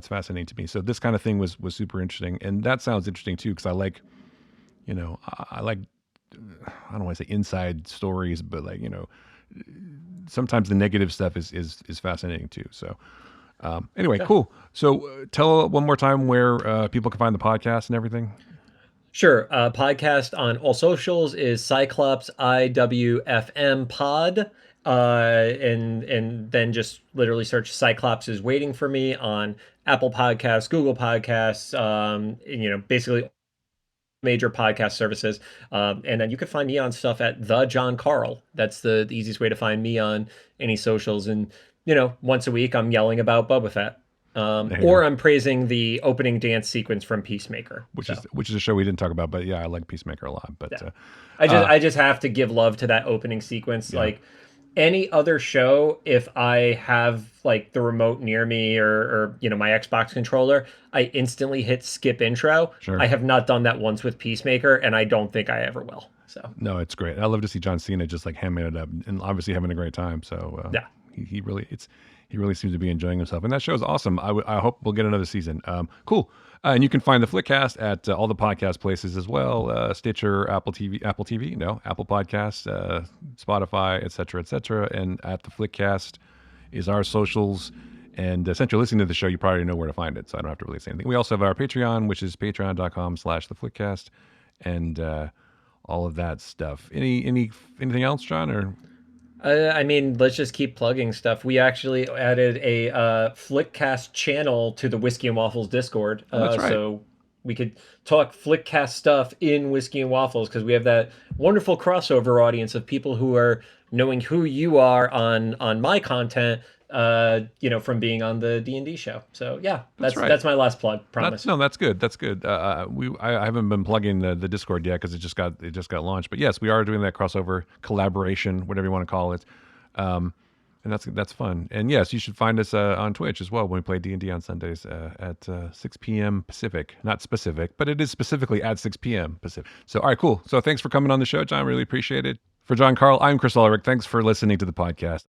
fascinating to me. So this kind of thing was super interesting, and that sounds interesting too because I like, I like, I don't want to say inside stories, but like sometimes the negative stuff is fascinating too. So anyway, cool. So tell one more time where people can find the podcast and everything. Sure. Podcast on all socials is Cyclops IWFM Pod. And then just literally search Cyclops is waiting for me on Apple Podcasts, Google Podcasts, basically major podcast services. And then you can find me on stuff at the John Carle. That's the easiest way to find me on any socials. And once a week I'm yelling about Boba Fett. There you Or go. I'm praising the opening dance sequence from Peacemaker. Which So. is a show we didn't talk about, but yeah, I like Peacemaker a lot. But Yeah. I just uh, I just have to give love to that opening sequence. yeah, Like any other show, if I have like the remote near me or my Xbox controller, I instantly hit skip intro. sure. I have not done that once with Peacemaker, and I don't think I ever will. So No, it's great. I love to see John Cena just like hamming it up and obviously having a great time. So yeah. He really seems to be enjoying himself, and that show is awesome. I hope we'll get another season. Cool. And you can find the Flickcast at all the podcast places as well: Stitcher, Apple TV, no, Apple Podcasts, Spotify, etc., etc. And at the Flickcast is our socials. And since you're listening to the show, you probably know where to find it, so I don't have to really say anything. We also have our Patreon, which is patreon.com/theflickcast, and all of that stuff. Anything else, John? Or I mean, let's just keep plugging stuff. We actually added a Flickcast channel to the Whiskey and Waffles Discord, oh, that's right. so we could talk Flickcast stuff in Whiskey and Waffles because we have that wonderful crossover audience of people who are knowing who you are on my content, from being on the D&D show. So yeah, that's my last plug. Promise. That's good. That's good. I haven't been plugging the Discord yet because it just got launched. But yes, we are doing that crossover collaboration, whatever you want to call it. And that's fun. And yes, you should find us on Twitch as well when we play D&D on Sundays at 6 p.m. Pacific. Not specific, but it is specifically at 6 p.m. Pacific. So all right, cool. So thanks for coming on the show, John. Really appreciate it. For John Carle, I'm Chris Ulrich. Thanks for listening to the podcast.